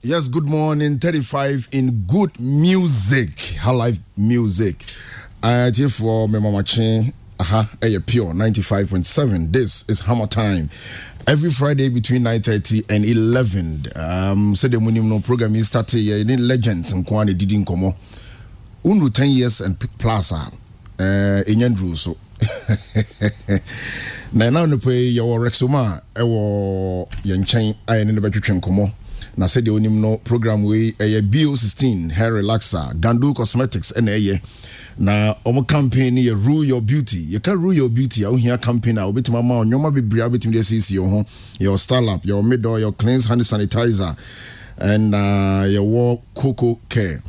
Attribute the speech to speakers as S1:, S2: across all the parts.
S1: Yes, good morning. 35 in good music, Highlife music. I for me mama chain. Pure 95.7. This is HammerTime. Every Friday between 9:30 and 11. So the no program is started. Any legends and Kwane didn't come. 10 years and plus. Inyandru so. Now no pay your Rexoma. Yan chain. I need to train come. Na said the no program we a BO16 hair relaxer, Gandu Cosmetics and na omo campaign ye rule your beauty. You can rule your beauty. I here campaign now. Bit mama on your be bria bit me see your style up, your middle, your cleanse hand sanitizer, and your war cocoa care.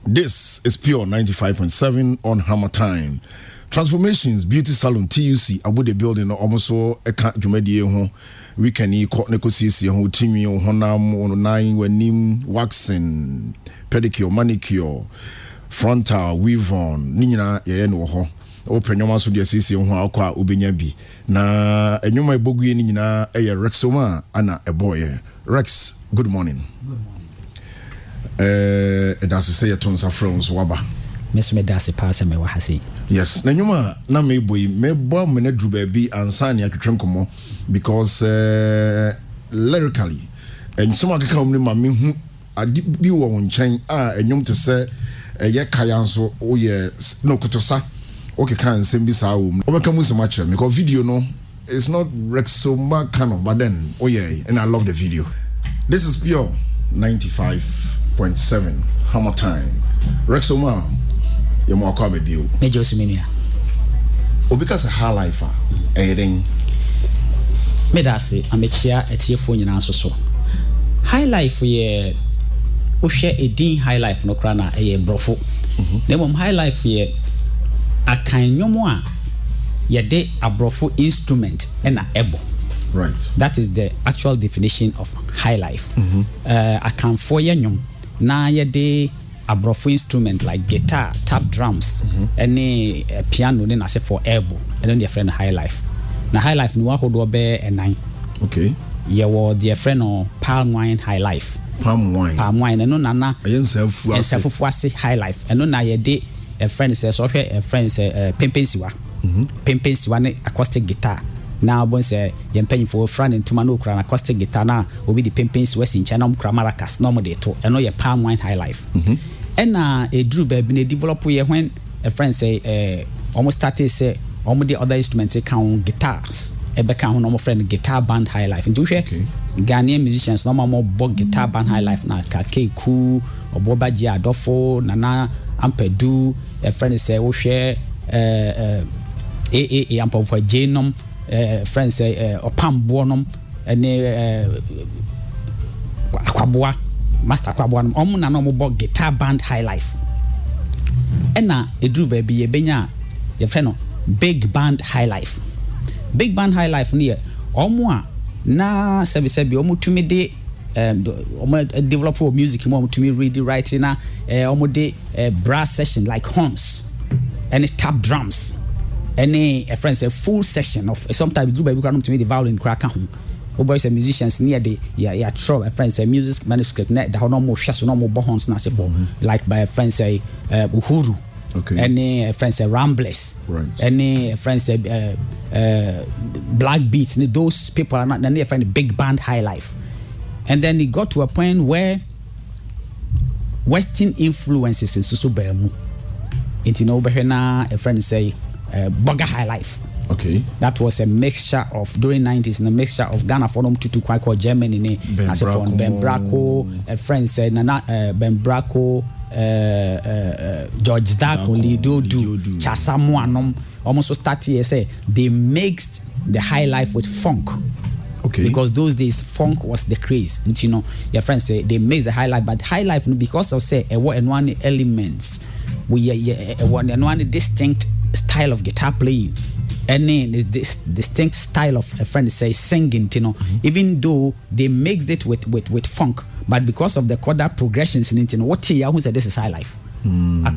S1: This is pure 95.7 on HammerTime. Transformations Beauty Salon TUC abu the building almost so eka dwumadi ho weekend yi ko negotiate ho timi honam on 9 wenim waxing pedicure manicure frontal weave on ni nyina ye no ho open nyoma so de sisi ho akwa obenya bi na enyoma eboguye ni nyina eye Rexoma ana eboye Rex. Good morning. That's say your tons of friends waba
S2: Miss Medasi pass me wa hasi.
S1: Yes, na nyuma na meboy mebo me na dru ba bi ansa ne atwetwe nkomo because lyrically and some akeka omni ma me hu adi bi wo nchen enyum te se ye kaya nso o ye no kutosa okay kan nsem bi sa wo obeka mu so much because video no it's not Rexoma kind of, but then oh yeah, and I love the video. This is pure 95.7 HammerTime. Rexoma you more come with you.
S2: Major Siminia.
S1: Or because a Highlife, ring.
S2: Medasi, I'm a chair at your phone in answer so. Highlife, ye, o share a dean Highlife no crana a brofo. The mom Highlife ye, a kind no more. Ye de a brofo instrument and a ebo.
S1: Right.
S2: That is the actual definition of Highlife. I can for ye nyum. Na ye de abrofo instrument like guitar, tap drums, any piano then I say for elbow, and then their friend Highlife. Na Highlife no hold be a 9.
S1: Okay.
S2: Yeah, well, their friend or palm wine Highlife.
S1: Palm wine, and
S2: no nana.
S1: I ain't self
S2: Highlife, and no na ye de a friend says so a friend say Pimpensiwa. Pimpensiwa ne acoustic guitar. Now, once you're paying for a friend and to manu cran acoustic guitar now will be the pimpins west in China Maracas normal day to and know your palm wine Highlife. And a drew baby develop when a friend say almost started say almost the other instruments count guitars. A become normal friend guitar band Highlife. And do you Ghanaian musicians normal more bog guitar band Highlife now Kake Ku or Bobaji Adolfo Nana Ampedu. A friend say oh share ample for Janum. Friends say Opam Bonum and Aquabua Master Aquabuanum Omuna no more guitar band Highlife. And now a drew baby a benya your friend big band Highlife. Big band Highlife near Omwa na sebi omu to me de develop for music more to me read writing na omu de brass session like horns and tap drums. Any a friend say full session of sometimes do baby come to me the violin crack home. Boys and musicians near the throw a friend say music manuscript net the no more shadow no more bohons na for like by a friend say Uhuru.
S1: Okay.
S2: Any a friend say Ramblers.
S1: Right.
S2: Any a friend say Black Beats. Those people are not. Then they find a big band Highlife, and then it got to a point where Western influences in Susu Bemu. Into no na a friend say. Burger Highlife.
S1: Okay.
S2: That was a mixture of during 90s and a mixture of Ghana for them to quite called Germany as a phone Ben Braco, a friend said Nana Ben Braco, George Darko, Lido Chasamuanum almost started here say they mixed the Highlife with funk.
S1: Okay.
S2: Because those days funk was the craze. And you know, your friends say they mixed the Highlife, but Highlife because of say one elements we one distinct style of guitar playing and then this distinct style of a friend say singing, you know, even though they mixed it with funk, but because of the chord progressions in it, you know, what who said this is Highlife. But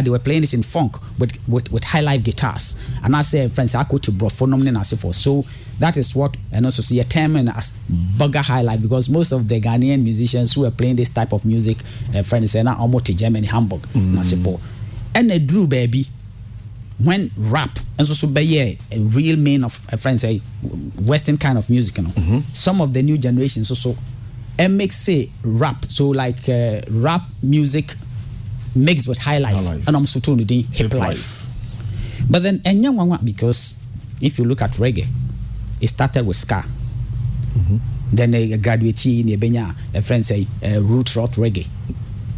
S2: they were playing this in funk with Highlife guitars. And I say, friends, I go to Brofonum and for. So that is what, and also see a term as bugger Highlife, because most of the Ghanaian musicians who were playing this type of music, friends, say now almost to Germany, Hamburg, and they drew baby. When rap and so be a real main of friends say Western kind of music, you know. Some of the new generations also mix say rap, so like rap music mixed with Highlife, and I'm so told the hip life. But then because if you look at reggae, it started with ska. Then they graduated in Benya, a friend say root rock reggae.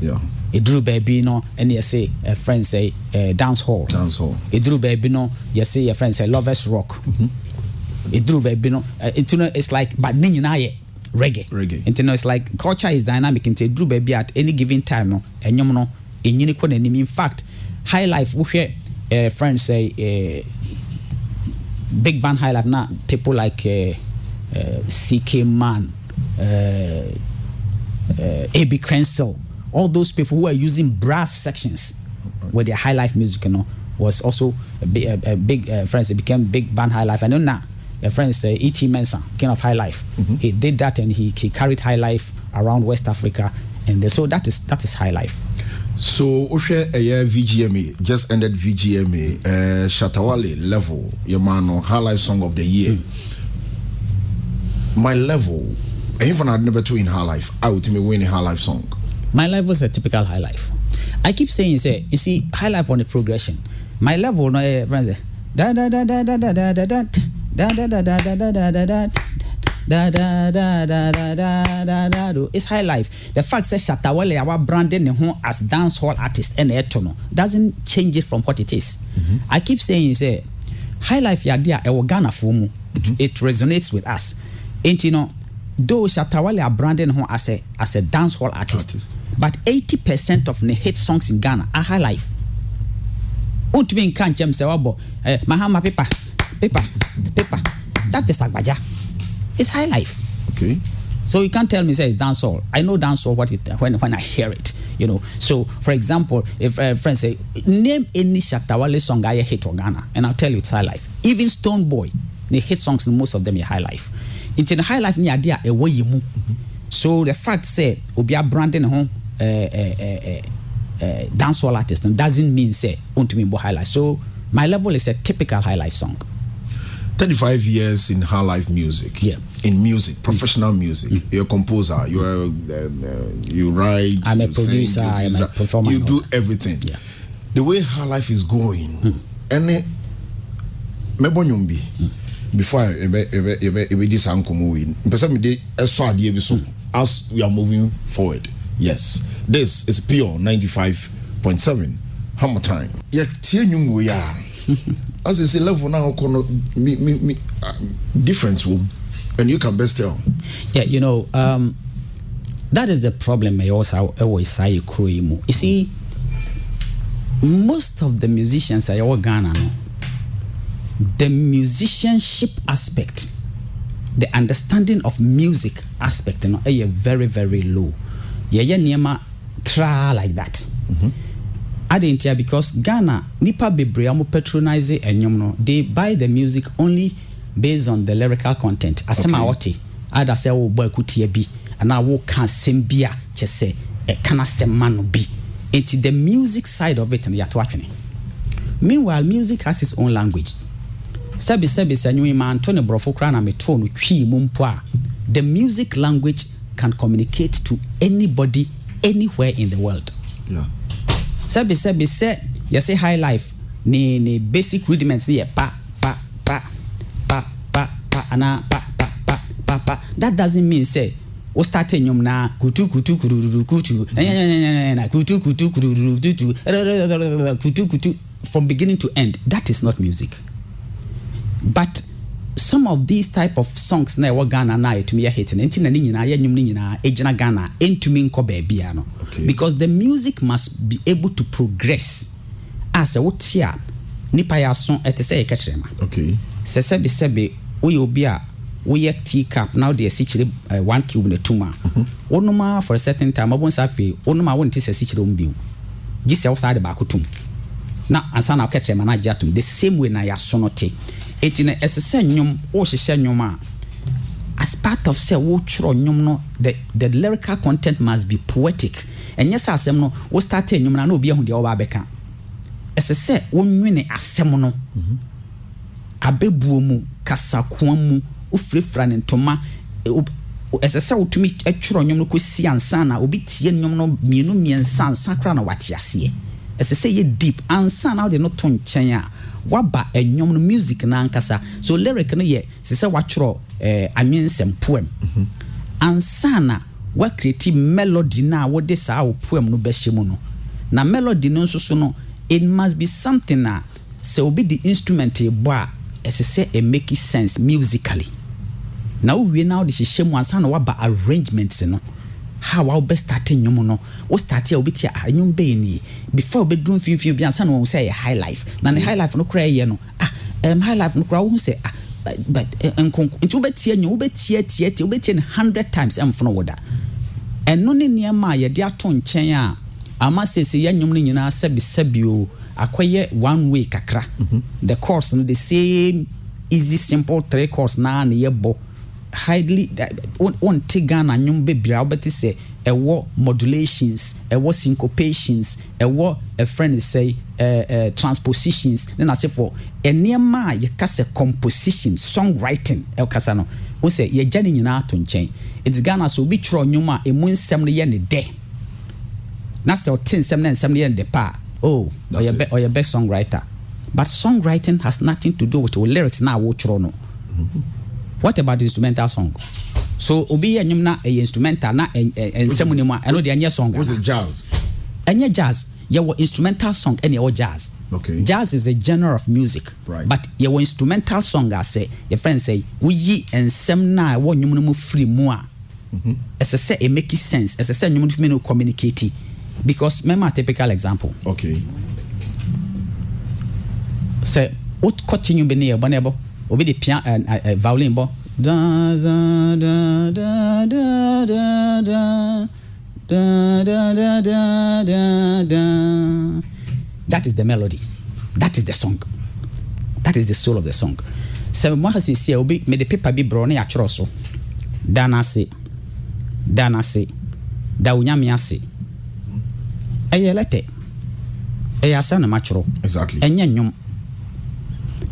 S1: Yeah.
S2: It drew baby no, and you say a friend say dance hall. It drew baby no, you say a friend say lovers rock. It drew baby no, it's like but reggae. It's like culture is dynamic. It drew baby at any given time no, and no, in fact, Highlife we hear friends say big band Highlife now. People like CK Man, AB Crensel. All those people who are using brass sections with their Highlife music, you know, was also a big friends. It became big band Highlife. And then now, a friend say E.T. Mensah, king of Highlife. He did that, and he carried Highlife around West Africa, and so that is Highlife.
S1: So, a year VGMA just ended VGMA. Shatawale level, your man on Highlife Song of the Year. My level, even I'd never two in Highlife, I would win a Highlife song.
S2: My level is a typical Highlife. I keep saying, you see, Highlife on the progression. My level, no, friends, da da da da da da da da da da da da da da da da da da da. It's Highlife. The fact that Shatawale our branding as dance hall artist and etono doesn't change it from what it is. I keep saying, Highlife yadia e Ghana fumu. It resonates with us. Ain't you know? Though Shatawale are branding him as a dance hall artist. But 80% of the hit songs in Ghana are Highlife. Untumi nkan chem se wabo mahama paper. That is agbaja. It's Highlife.
S1: Okay.
S2: So you can't tell me say it's dancehall. I know dancehall when I hear it, you know. So for example, if friends say name any Shatawale song I hit on Ghana, and I'll tell you it's Highlife. Even Stone Boy, the hit songs most of them are Highlife. Into the Highlife ni idea a way you move. So the fact say obia branding home dancehall artist and doesn't mean say untumi bo Highlife. So my level is a typical Highlife song.
S1: 35 years in Highlife music.
S2: Yeah.
S1: In music, professional music. You're a composer. You write.
S2: I'm a producer. I'm a performer.
S1: You do everything.
S2: Yeah.
S1: The way Highlife is going, any mebonyumbi. Before this uncle moving, as we are moving forward. Yes, this is pure 95.7 HammerTime. Yet, we are. As I say, level now, difference room, and you can best tell.
S2: Yeah, you know, that is the problem. I always say, you see, most of the musicians are all Ghana. The musicianship aspect, the understanding of music aspect, you know, are very, very low. Yeah, niema try like that. I didn't hear because Ghana, nipa bebre amu patronize enyom they buy the music only based on the lyrical content. Asema oti, ada say wo boy kutie bi, ana wo kan sembia chese e kana sema no bi. It's the music side of it and ya to atwene. Meanwhile, music has its own language. Sebi sanyu man tone brofo kra na meto no twi mumpo a the music language can communicate to anybody anywhere in the world.
S1: Yeah.
S2: Sebi say you say Highlife ni basic rudiments here pa ana pa. That doesn't mean say o start nyom na kutu from beginning to end. That is not music. But some of these type of songs na Ghana na to me hitting entina ni nyina ya nyum ni nyina ejina Ghana entumi nko baabia no, because the music must be able to progress as a wotia nipa ya son etese ye katrema.
S1: Okay.
S2: Sebi we obi a we teacup now they sichire 1 cube ne tuma onuma for a certain time abon safi onuma won ti se sichire ombiu gise wo side ba kotum na ansa na catch manager atum the same way na ya sonote etine esese nyom wo hihye nyom a as part of say wo chro nyom no the lyrical content must be poetic enye sa asem no wo start nyom na obi ahu de wo ba beka esese wo nwene asem no abebuo mu kasakwa mu ofrefra ne ntoma esese wotumi atworo nyom no kosi ansa na obi tie nyom no mienu miensa ansa kra na wate ase esese ye deep ansa na de no to nchen a waba enyom no music na ankasa so lyric no ye sese watworo anwensem poem ansa na wa create melody na wo de sa wo poem no behye mu no na melody no nso so no it must be something na se obi the instrument e bo a esese e make sense musically now we now the shemu ansa na waba arrangements no how we best start nyom no we start here obi tia anyom be ni before we do finfin bi ansa na we say high life na the high life no kra ye no high life no kra we say but nti we tia nyom we tia 100 times emfono woda eno ne niam a ye de ato nchen a ama sese ya nyom no nyina sabio akoye one way kakra the course no the same easy simple 3 course na ye bo highly on Ghana nyom bebira obeti say ewo modulations ewo syncopations ewo a friend say transpositions then I say for eniema ye kase composition songwriting el kasa no we say ye jani nyina to nchen it's Ghana so bi tro nyom a emu nsem no ye ne de na say o tin nsem na nsem no ye ne de pa or your best songwriter but songwriting has nothing to do with the lyrics na wo tro no what about the instrumental song so obi ye nyum na instrumental na ensem ni mu a eno de anye song
S1: what is jazz
S2: anye jazz ye wo instrumental song ene wo jazz
S1: okay
S2: jazz is a genre of music
S1: right.
S2: But ye wo instrumental song a say your friend say we yi ensem na wo nyum no mu free mu a say it make sense say nyum no communicate because remember a typical example
S1: okay
S2: say what continue be near bonebo obi the piano violin bo da da da da da da da da da da da. That is the melody, that is the song, that is the soul of the song. So mo ha se obi me the paper bi bro na ya tworo so dana se da unyame ase eyelete eyasa na matworo
S1: exactly
S2: enye nyom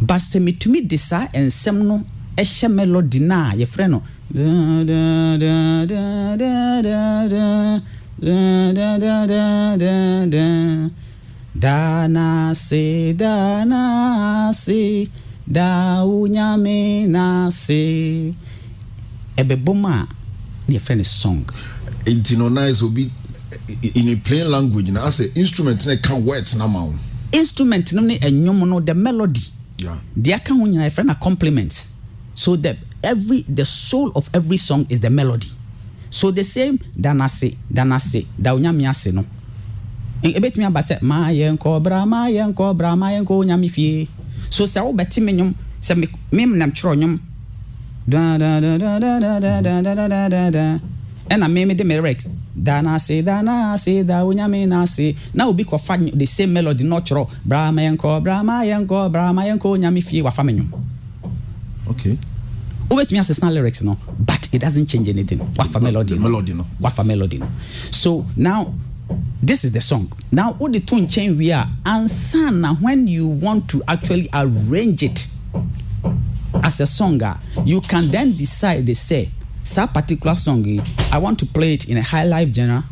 S2: but se metumi de sa ensem no ehye melody na ye frɛ no da da da da da da da da da da da dana se da unyame na se ebeboma ye frɛ no song
S1: it no nice obi in a plain language na say instrument na can words na ma
S2: instrument no ne enyom no the melody
S1: yeah
S2: they can when you friend compliments so the soul of every song is the melody so the same danase da unyame ase no ebetimi abase ma yenko bra ma yenko unyame fie so se wo beti menyom se me nam twro nyom da da da da da da da da da da and I me the lyrics dana say da unyame na say na obi ko fa the same melody no twro bra ma yenko unyame fie wa fa menyom
S1: okay
S2: obetimi asesna lyrics no but it doesn't change anything wa fa melody
S1: no
S2: wa fa melody no so now this is the song now what the tune change we are answer na when you want to actually arrange it as a song you can then decide they say that particular song I want to play it in a high life genre,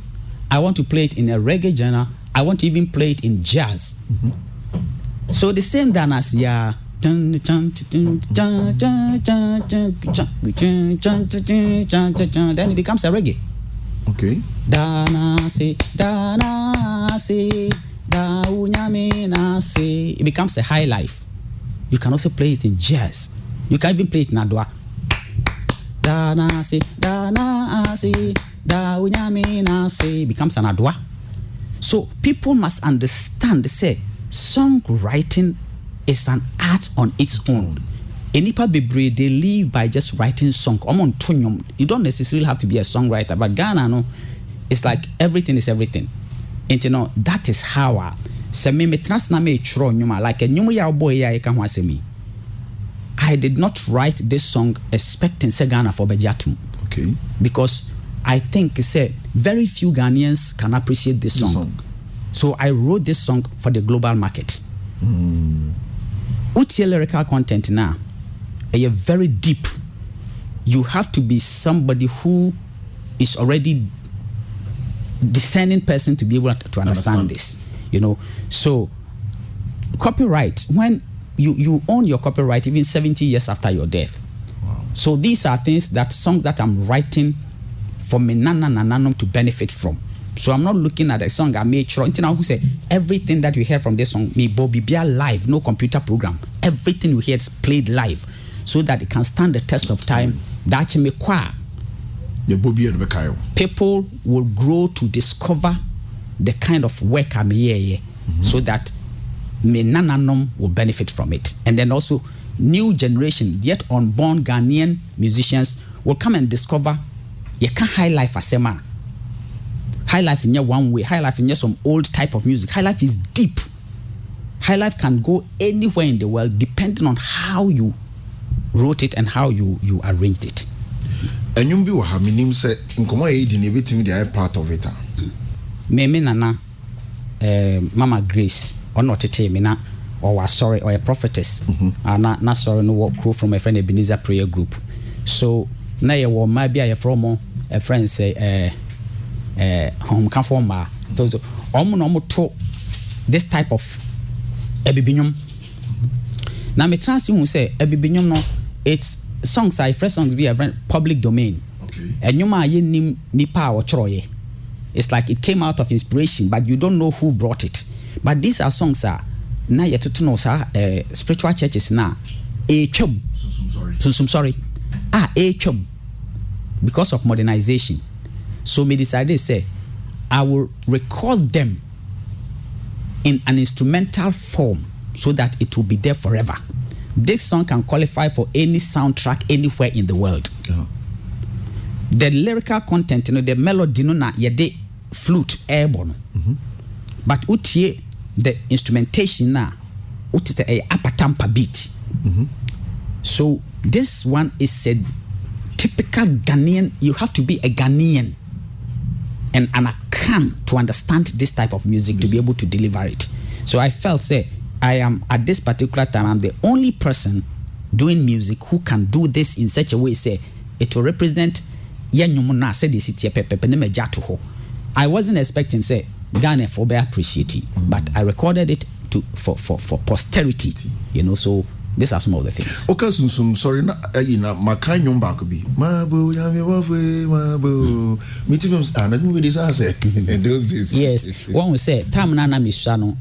S2: I want to play it in a reggae genre, I want to even play it in jazz. So the same than as then it becomes a reggae.
S1: Okay.
S2: Dana se da unyame na se it becomes a high life. You can also play it in jazz. You can even play it in adwa. Dana se da unyame na se becomes an adwa. So people must understand, say songwriting is an art on its own. enipa bebre they live by just writing song. You don't necessarily have to be a songwriter, but Ghana no, it's like everything is everything. And you know that is how me trans na me chro nyuma like a nyuma ya boy ya eka ho asemi. I did not write this song expecting say Ghana for bejatum.
S1: Okay.
S2: Because I think say very few Ghanaians can appreciate this song. So I wrote this song for the global market. Utie lyrical content now, a very deep. You have to be somebody who is already discerning person to be able to understand this. You know, so copyright, when you own your copyright even 70 years after your death.
S1: Wow.
S2: So these are songs that I'm writing for me nana to benefit from. So I'm not looking at a song I made sure until now who say everything that you hear from this song me Bobby Bia live, no computer program. Everything you hear is played live so that it can stand the test of time. That me kwa people will grow to discover the kind of work I'm here so that me nananom will benefit from it. And then also new generation, yet unborn Ghanaian musicians will come and discover you can Highlife asema. Highlife in one way, Highlife in some old type of music. Highlife is deep. Highlife can go anywhere in the world depending on how you wrote it and how you arranged it.
S1: And you be what minim say nkomo e di na betimi dey part of it.
S2: Me nana Mama Grace or not tete me na or was sorry or a prophetess. Na sorry no work crew from a friend Ebenezer prayer group. So na ye wo ma bia ye from a friend say home come from ma. So no to this type of ebibinyum. Na me trans you say ebibinyum no it's songs are fresh songs be a public domain.
S1: Okay.
S2: And you ma ye nim nipa or troye. It's like it came out of inspiration, but you don't know who brought it. But these are songs are na ye to know sir spiritual churches na chum. Sorry. Chum. Because of modernization. So me decided say I will record them in an instrumental form so that it will be there forever. This song can qualify for any soundtrack anywhere in the world.
S1: Uh-huh.
S2: The lyrical content, the melody, no na yede flute airborne. But utie the instrumentation na utite a apatampa beat. So this one is a typical Ghanaian. You have to be a Ghanaian and an Akam to understand this type of music to be able to deliver it. So I felt say I am at this particular time I'm the only person doing music who can do this in such a way say it will represent na say the city pepe ne meja to ho. I wasn't expecting say Ghana for be appreciate it, but I recorded it for posterity, you know. So these are some of the things.
S1: Okay, sorry na makai nyomba ko bi mabu ya me wafwe mabu meeting na me this say those days.
S2: Yes, one will say time na me sha no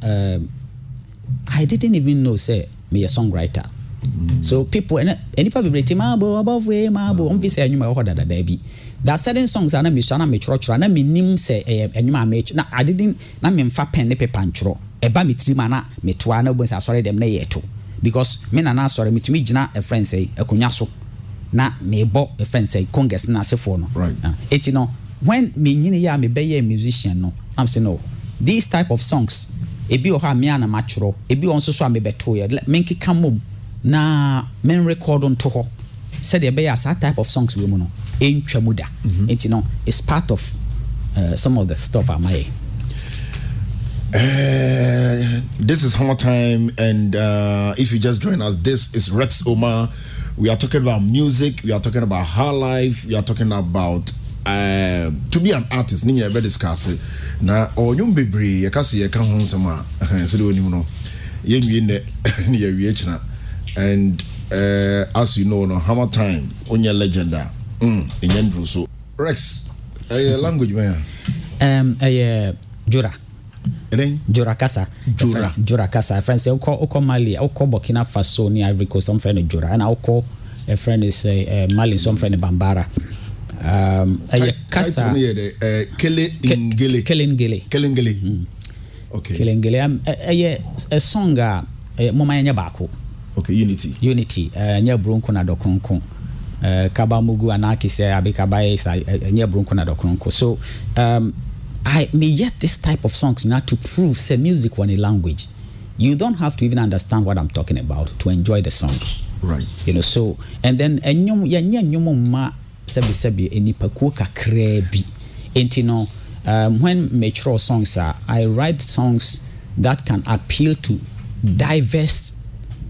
S2: I didn't even know say me a songwriter. So people any people be mabu above way mabu on say anyuma ho dada bi. There are certain songs na me sha na me chro na me nim say anyuma me na I didn't na me mfa pen ne paper nchro eba me trima na me toa na bo say sorry dem na yeto. Because me na sorry me tumi gina a friend say akonya so na me bo a friend say congress na asefo no
S1: right
S2: it you know when me nyine ya me be a musician no I'm saying no these type of songs ebi o ha me ana matchro ebi on so me beto ye me nkeka mom na men record on to ho said e be ya that type of songs we mu no entwa muda it you know it's part of some of the stuff I made.
S1: This is HammerTime, and if you just join us, this is Rex Omar. We are talking about music, we are talking about Highlife, we are talking about to be an artist. Ninya be discuss it. Na onyum bebre ye ka se ye ka ho nsema se de onim no ye nwie ne ne ye wie china. And as you know no HammerTime onya legenda enyandru so Rex language man
S2: Jura Jura Kasa Jura Kasa friend say oko Mali oko Burkina Faso ni Ivory Coast some friend Jura and oko a friend is Mali some friend Bambara Kasa Kelengele okay Kelengele a song moma nya baako
S1: Okay, Unity.
S2: Nye bronco na dokonko. Kaba mugu anaki se abikaba isa nye bronco na dokonko. So I may yet this type of songs now to prove say music one a language. You don't have to even understand what I'm talking about to enjoy the song.
S1: Right.
S2: You know, so and then enyum ma sebi enipaku kakra bi. Enti no when mature songs are, I write songs that can appeal to diverse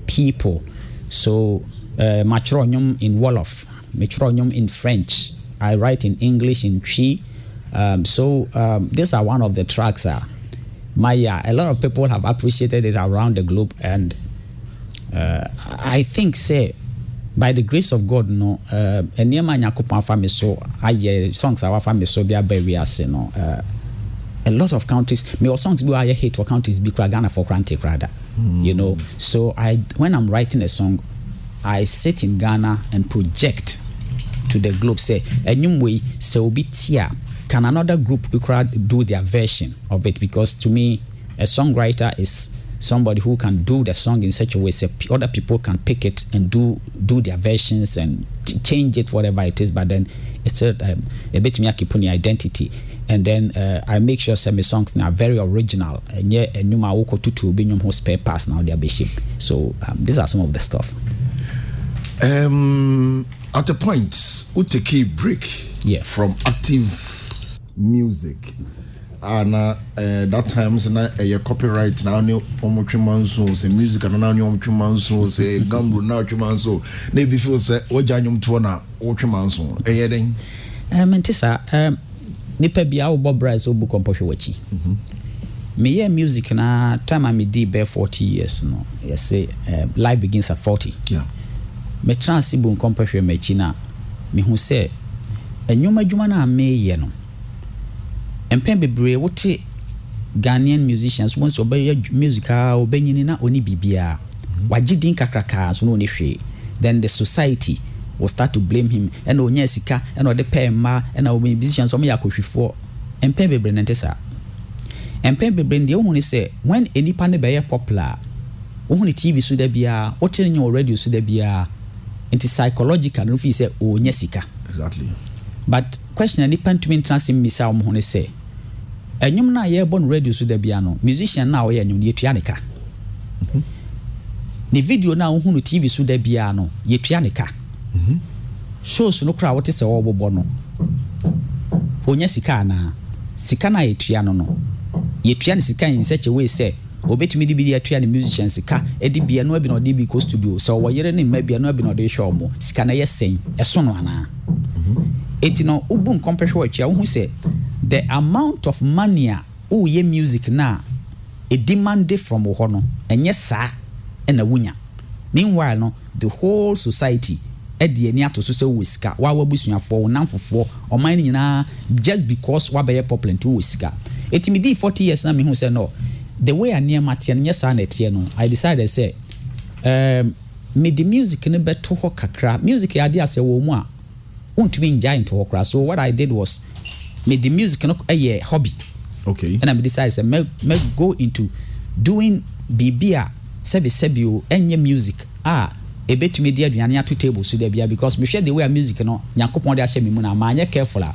S2: people. So mature nyum in Wolof, mature nyum in French. I write in English in Twi. So these are one of the tracks. A lot of people have appreciated it around the globe, and I think say by the grace of God, no, enema nyakopan fa me so aye songs our fa me so bia ba we ase no. A lot of countries, me songs be aye hit for countries be Ghana for granted rather. You know, so when I'm writing a song, I sit in Ghana and project to the globe say enyum way se obi tia. Can another group do their version of it? Because to me, a songwriter is somebody who can do the song in such a way so other people can pick it and do their versions and change it, whatever it is. But then it's a bit me keep on identity. And then I make sure some songs are very original. And yeah, and you ma woko tutu be nyum ho spare parts now they are bishop. So these are some of the stuff.
S1: At a point, we take a break from active music, and that times na copyright now new omochmanso say music and now new omochmanso say GHAMRO now omochmanso na be feel say ojanyum to na omochmanso den
S2: mentisa nipa bia wo bobra so bu composure wachi me hear music na time I did be 40 years no yes say life begins at 40 me chance bu composure machi na me hu say enwoma dwuma na me ye no empen bebre wote Ghanaian musicians once obey musical obenyini na oni bibia wagidin kakraka so no ne hwe then the society will start to blame him and onya sika and o de pemma and o musicians o me yakohwifo empen bebre nentesa empen bebre ndi ohun ni say when enipa ne be popular ohun ni TV so da bia wote nya radio so da bia into psychological no fi say onya sika
S1: exactly.
S2: But question enipa ntumi transim misa o ho ni say enyum na ye born radio so da bia no musician na o ye enyum ye tua nika the video na ohunu TV so da bia no ye tua nika shows no kra wote se wo bobo no onya sika na ye tua no ye tua ni sika in such a way say obetumi di bi ye tua ni musician sika edi bia no abi no de bi ko studio so wo yere ni ma bia no abi no de show mo sika na ye sen eso no ana eti no ubun compare wo tua wo say the amount of money ye music na a demand from ho no enye sa na wunya meanwhile no the whole society edi ani atoso se wosika wa wabusuafo namfofo oman ni nyina just because wa be popular to wosika etimi di 40 years na me hu say no the way ania matie no nyesa na tie no I decided say me the music ne beto ho kakra music ya dia se wo mu a untumi enjoy into ho kra so what I did was made the music no a hobby.
S1: Okay.
S2: And I decided to me go into doing bibia sebi enye music e betumi dia aduane ato table so there bia because me share the way music no Nyankopon de ahye me mu na ma anya careful a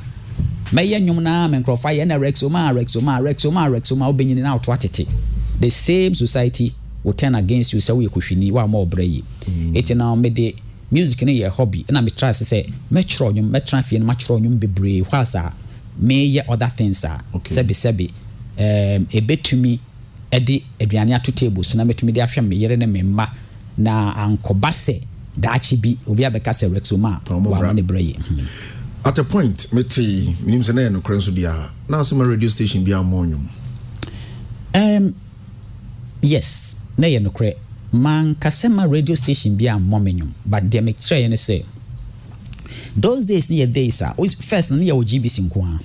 S2: me ye nwum na me nkrofa ye na rexoma obenyini na auto atete the same society will turn against you say we kohwini wa ma obrayi it na me de music no ye hobby na me try say me chro nwum me try fie no ma chro nwum bebre hwasa me other things are sebi e betumi edi aduane ato table so na metumi de ahwe me yere ne me mma na ankoba se daachi bi obi abeka se rexoma wa ne brayi
S1: at a point meti minim se na no krenso dia na so radio station bia amonyum
S2: yes na ye no kre man kasema radio station bia amomenyum but they make sure you say those days near days are first near GBC nko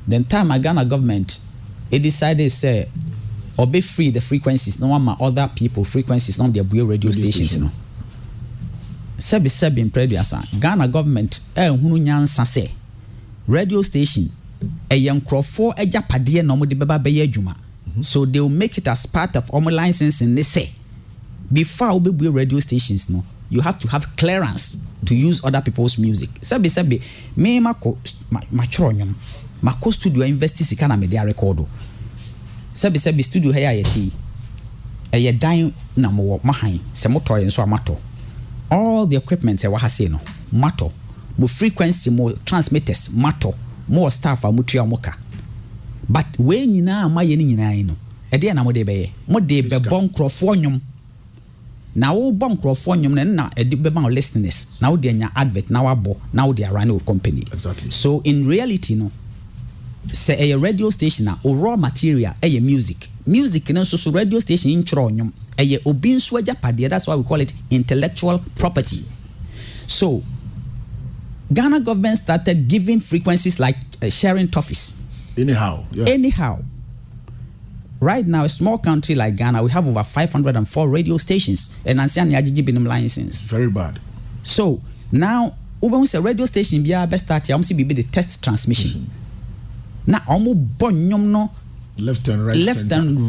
S2: then time Ghana government it decided say or be free the frequencies no one other people frequencies not their radio stations no sebi in previous Ghana government hunu nyansa say radio station yenkrofo ejapade no mo de beba be adwuma so they will make it as part of our licensing they say before we radio stations, no, you have to have clearance to use other people's music. Sabi, me mako machoronyum, mako studio investi sika na media recordo. Sabi studio here yeti. Eye dan na mo mahan, se moto yen so amato. All the equipment e wa ha say no, mato. Mo frequency, mo transmitters, mato. Mo staff a mutua moka. But we nyina ma ye ni nyina no. E de na mo de be bon crofo nwom. Na wo bon crofo nwom na e de be ma listeners. Na wo de nya advert na wabo, na wo de run a company.
S1: Exactly.
S2: So in reality no, say a radio station na raw material e music. Music no so radio station in chro nwom. E obi nso agapade. That's why we call it intellectual property. So Ghana government started giving frequencies like sharing toffees. Anyhow. Right now, a small country like Ghana, we have over 504 radio stations and Ansiani Ajiji Binim license.
S1: Very bad.
S2: So now, we say radio station be best start here. See be the test transmission. Now, omo bonyom no
S1: left and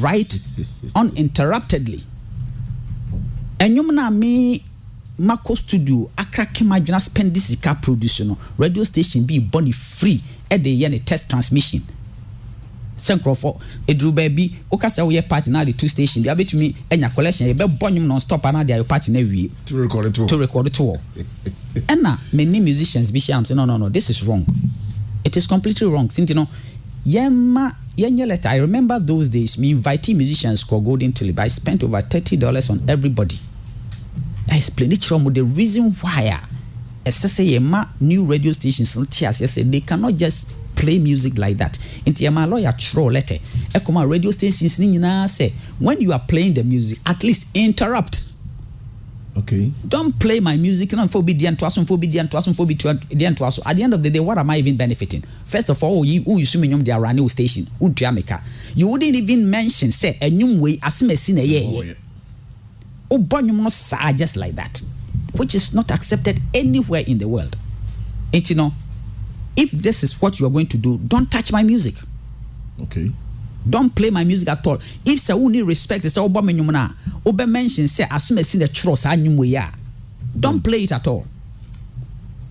S1: right
S2: uninterruptedly. And yom na me Mako studio akrake majuna spend this car producer no radio station be body free at the yen test transmission. Senkrofo edru baby okasa we party na the two station bia betumi enya collection e be bonyum non stop na dia party na wie
S1: to record it all.
S2: And na many musicians be sham say no this is wrong. It is completely wrong. Since you know yenye letter. I remember those days me inviting musicians called Golden Tilly, but I spent over $30 on everybody. I explained it from the reason why new radio stations they cannot just play music like that. Into my lawyer throw letter. Radio stations say when you are playing the music, at least interrupt.
S1: Okay.
S2: Don't play my music. At the end of the day, what am I even benefiting? First of all, you assume they are radio station. You wouldn't even mention say a new way as just like that, which is not accepted anywhere in the world. And you know, if this is what you are going to do, don't touch my music.
S1: Okay.
S2: Don't play my music at all. If say we need respect, say obe mention say asume sin the trust don't play it at all.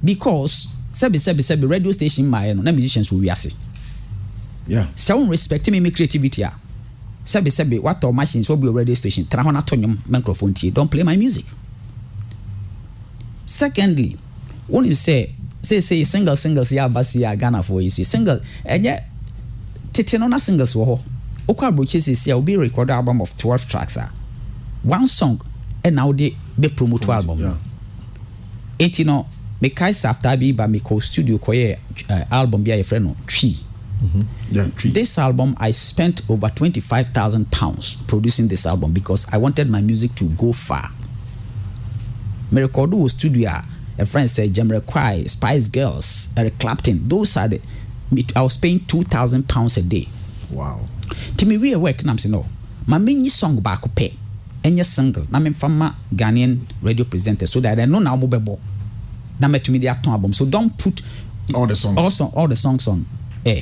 S2: Because sebi radio station my no musicians will be ase.
S1: Yeah.
S2: So we respect me creativity. Sebi what our machines will be a radio station. Microphone tea. Don't play my music. Secondly, when you say singles ya basi ya Ghana for you see single and yet Titinona singles wo okwa broches is will be record album of 12 tracks. One song and now they promote album.
S1: Yeah.
S2: It you know me kai after be ba me co studio koye album be a friend no Tree.
S1: Yeah,
S2: this album I spent over £25,000 producing this album because I wanted my music to go far. Me record studio a friend said GHAMRO, Spice Girls, Eric Clapton, those are the I was paying £2,000 a day.
S1: Wow.
S2: To me we work na no. My mini song back pay. Any single. Na me fama Ghanaian radio presenter so that I know now mobile. Na me to me their album. So don't put
S1: all the songs.
S2: Also all the songs on air.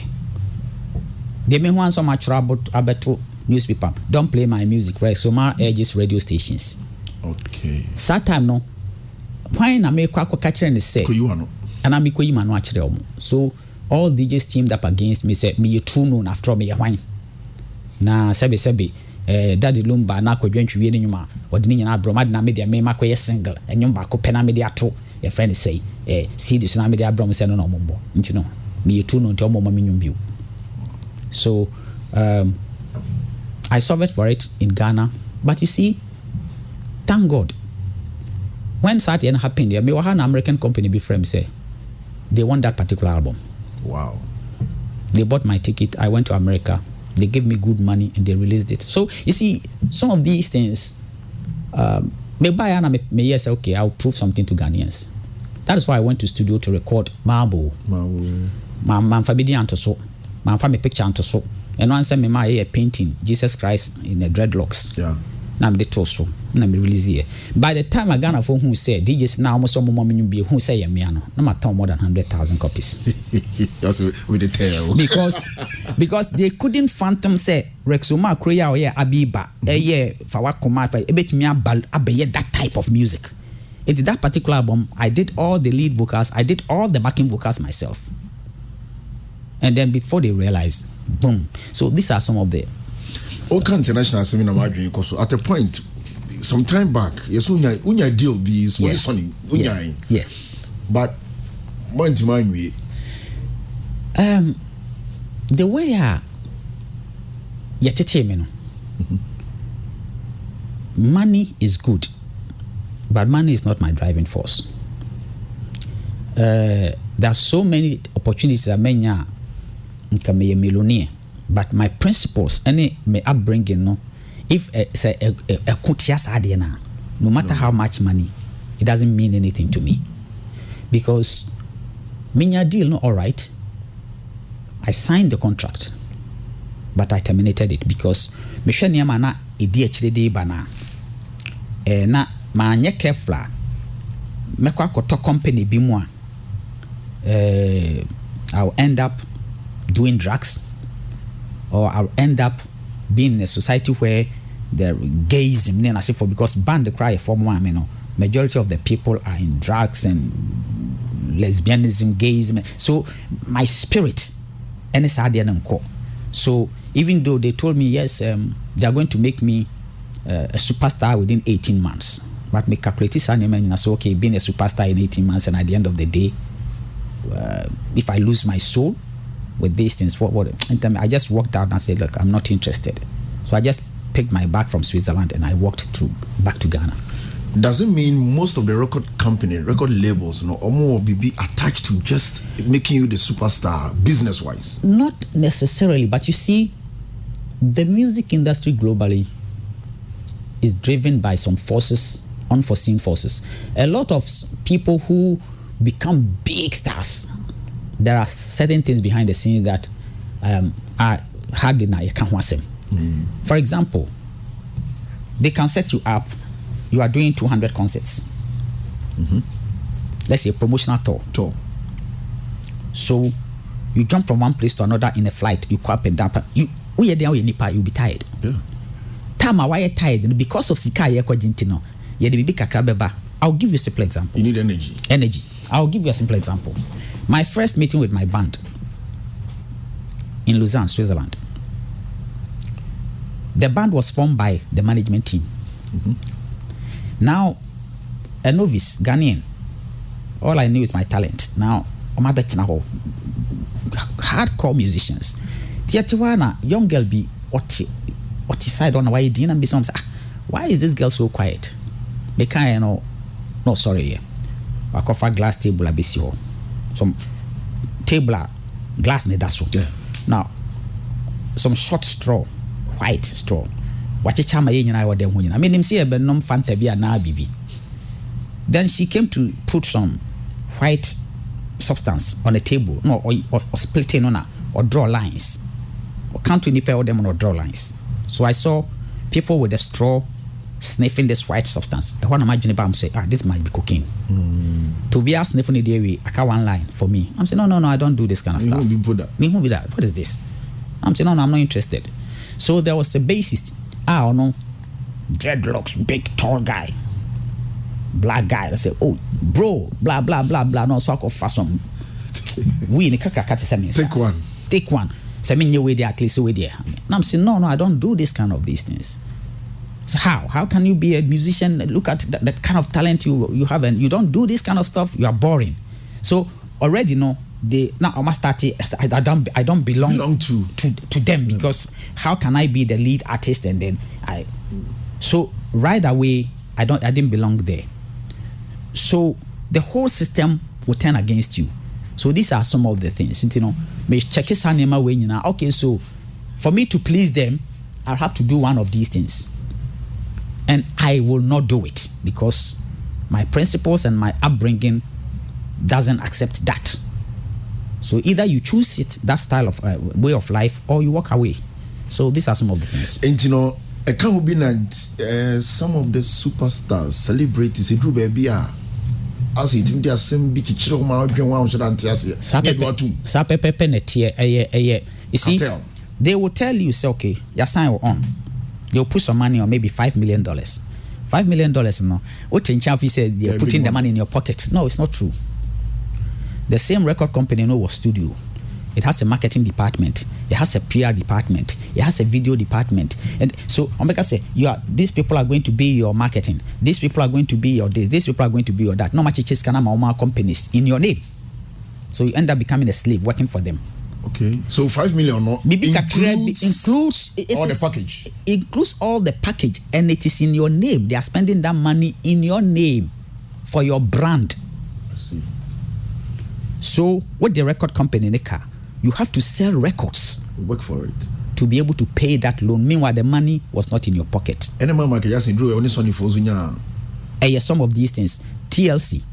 S2: They may want so much about newspaper. Don't play my music, right? So my urges radio stations.
S1: Okay.
S2: That time no. Why na me kwa catch and say. And I me ko yima no actually omo. So all DJs teamed up against me say me true known after me wine. Na sebe Daddy Lumba na kwadwantwi wie ne nyuma odi nyina abromad na media me makoye single enyum ba ko pena media to your friend say CD so na media abrom say no no mombo nti no me true known to omo me nyum bio. So I suffered for it in Ghana, but you see, thank God, when something happened, me was an American company before me say they want that particular album.
S1: Wow.
S2: They bought my ticket. I went to America. They gave me good money and they released it. So you see, some of these things, me buy and me yes okay, I'll prove something to Ghanaians. That is why I went to studio to record Marble. Man forbidden anto so. Man for me picture anto so. And one send me my painting Jesus Christ in the dreadlocks.
S1: Yeah.
S2: na me to so na me release here. By the time I Ghana for who say DJs now almost some more be who say me no ma turn more than 100,000 copies.
S1: With the tail.
S2: because they couldn't phantom say Rexoma Korea or Abiba Fawa Koma ebetimi abeye that type of music. It that particular album I did all the lead vocals, I did all the backing vocals myself. And then before they realized, boom. So these are some of the
S1: Oka International Seminar Madrid because at a point some time back, yes, unya deal be is what is sunny.
S2: Yeah.
S1: But one to mind me.
S2: The way money is good, but money is not my driving force. There are so many opportunities that many can be a millionaire, but my principles, any my upbringing, no. If say a kutias adiana, no matter how much money, it doesn't mean anything to me, because minya deal no all right. I signed the contract, but I terminated it because me hwe niam na edi de bana na ma anye careful mekwa koto company bi mu a I'll end up doing drugs, or I'll end up being in a society where the gayism and I say for because band the cry for one, you know, majority of the people are in drugs and lesbianism, gayism. So my spirit and it's hard and so even though they told me yes, they are going to make me a superstar within 18 months, but me calculate and so okay, being a superstar in 18 months, and at the end of the day, if I lose my soul with these things, what? And I just walked out and said, look, I'm not interested. So I just picked my bag from Switzerland and I walked back to Ghana.
S1: Does it mean most of the record labels, or more be attached to just making you the superstar business-wise?
S2: Not necessarily, but you see, the music industry globally is driven by some forces, unforeseen forces. A lot of people who become big stars, there are certain things behind the scenes that are hard enough. You can't watch them. For example, they can set you up. You are doing 200 concerts. Let's say a promotional tour. So you jump from one place to another in a flight. You go up and down. You'll be tired.
S1: Yeah.
S2: Tama why you tired? Because of sika ye kwajintino. Ye de bibi kakra beba. I'll give you a simple example.
S1: You need energy.
S2: I'll give you a simple example. My first meeting with my band in Lausanne, Switzerland. The band was formed by the management team. A novice, Ghanaian, all I knew is my talent. Now, Omar Betinaho, hardcore musicians. Tiatiwana, young girl be what side on why didn't be some why is this girl so quiet? Because no sorry. I cover glass table a bisio. Some table glass nedaso.
S1: Yeah.
S2: Now, some short straw, white straw. Watch a chama yin I them when I mean him see a benum fantabia na bibi. Then she came to put some white substance on the table, no, or splitting on or draw lines. Or can't you nipple them or draw lines? So I saw people with a straw sniffing this white substance. I want to imagine about say, this might be cocaine. To be asked sniffing the way, I can't one line for me. I'm saying, no, I don't do this kind of stuff. Me won't be that. What is this? I'm saying, no, I'm not interested. So there was a bassist. I don't know, dreadlocks, big tall guy, black guy. I said, oh, bro, blah blah blah blah. No, so I could fast some. We in the take one. So I mean, you way there at least way there. And I'm saying, no, I don't do this kind of these things. So how can you be a musician? Look at that kind of talent you have, and you don't do this kind of stuff. You are boring. So already now I must start. I don't belong to them, because how can I be the lead artist and then so right away I didn't belong there. So the whole system will turn against you. So these are some of the things, me check this anima way now. Okay, so for me to please them, I'll have to do one of these things, and I will not do it because my principles and my upbringing doesn't accept that. So either you choose that style of way of life, or you walk away. So these are some of the things.
S1: And I can't be that some of the superstars, celebrities, it drew baby. As it in their same big chill, my one should antiasia.
S2: You see, they will tell you, say, okay, you sign on. They'll put some money on maybe $5 million. $5 million, no. What in Chafi said they're putting the money in your pocket. No, it's not true. The same record company, was studio. It has a marketing department. It has a PR department. It has a video department. And so, Omeka say, these people are going to be your marketing. These people are going to be your this. These people are going to be your that. No much chase Omar companies in your name. So you end up becoming a slave working for them.
S1: Okay. So 5 million includes all the package.
S2: Includes all the package, and it is in your name. They are spending that money in your name for your brand.
S1: I see.
S2: So with the record company in the car, you have to sell records.
S1: Work for it.
S2: To be able to pay that loan. Meanwhile, the money was not in your pocket.
S1: Any man market just drew only Sony for
S2: some of these things. TLC.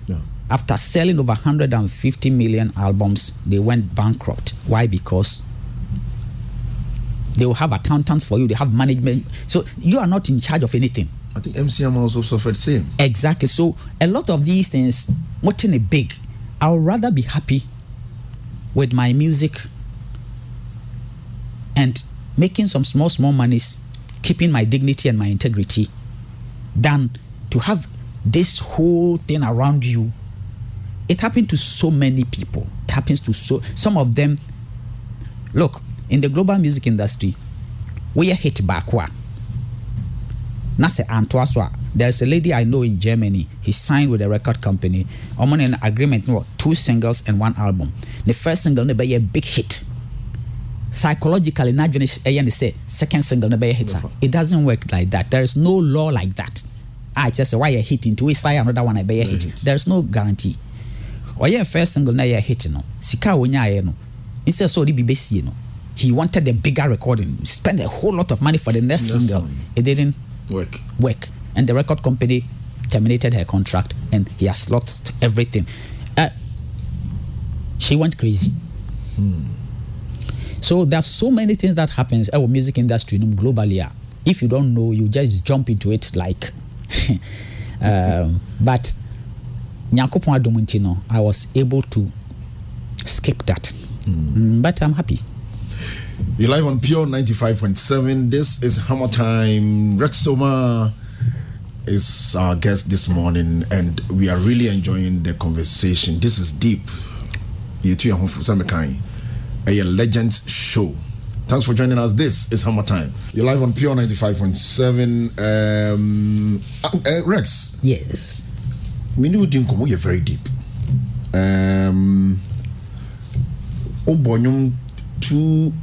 S1: Yeah.
S2: After selling over 150 million albums, they went bankrupt. Why? Because they will have accountants for you. They have management. So you are not in charge of anything.
S1: I think MCM also suffered same.
S2: Exactly. So a lot of these things, watching it big, I would rather be happy with my music and making some small monies, keeping my dignity and my integrity, than to have this whole thing around you. It happened to so many people. It happens to some of them. Look, in the global music industry, we are hit back. There's a lady I know in Germany. He signed with a record company. I'm on an agreement, 2 singles and 1 album. The first single will be a big hit. Psychologically, not say second single will be a hit. It doesn't work like that. There is no law like that. I just say why you hit into it, another one I be a hit. There's no guarantee. Or your first single na you hit no. Sika wonya no. Instead so the BBC no. He wanted a bigger recording. Spend a whole lot of money for the next single. It didn't work. And the record company terminated her contract, and he has lost everything. She went crazy. So there's so many things that happens in our music industry globally. If you don't know, you just jump into it like. But Nyakopon Adomintino, I was able to skip that. But I'm happy.
S1: You're live on Pure 95.7. This is HammerTime. Rex Omar is our guest this morning, and we are really enjoying the conversation. This is deep. A Legends show. Thanks for joining us. This is HammerTime. You're live on Pure 95.7. Rex.
S2: Yes.
S1: We knew you're very deep. I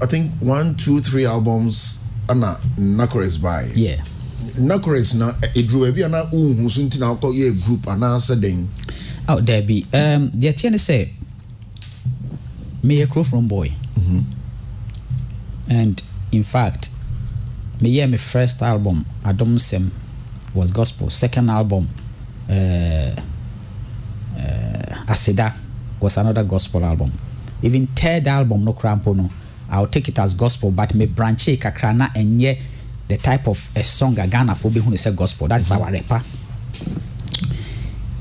S1: think 1, 2, 3 albums. Anna Unauthorized by.
S2: Yeah.
S1: Unauthorized na it drew a na hunsunti na call ye group anasa den.
S2: Oh, there be. The Atiana say me a crow from boy. And in fact, my first album, Adom Sem, was gospel. Second album, Aseda, was another gospel album. Even third album, No Crampo, no, I'll take it as gospel, but me branch kakrana and ye the type of a song a Ghana for be who is a gospel. That's our rapper.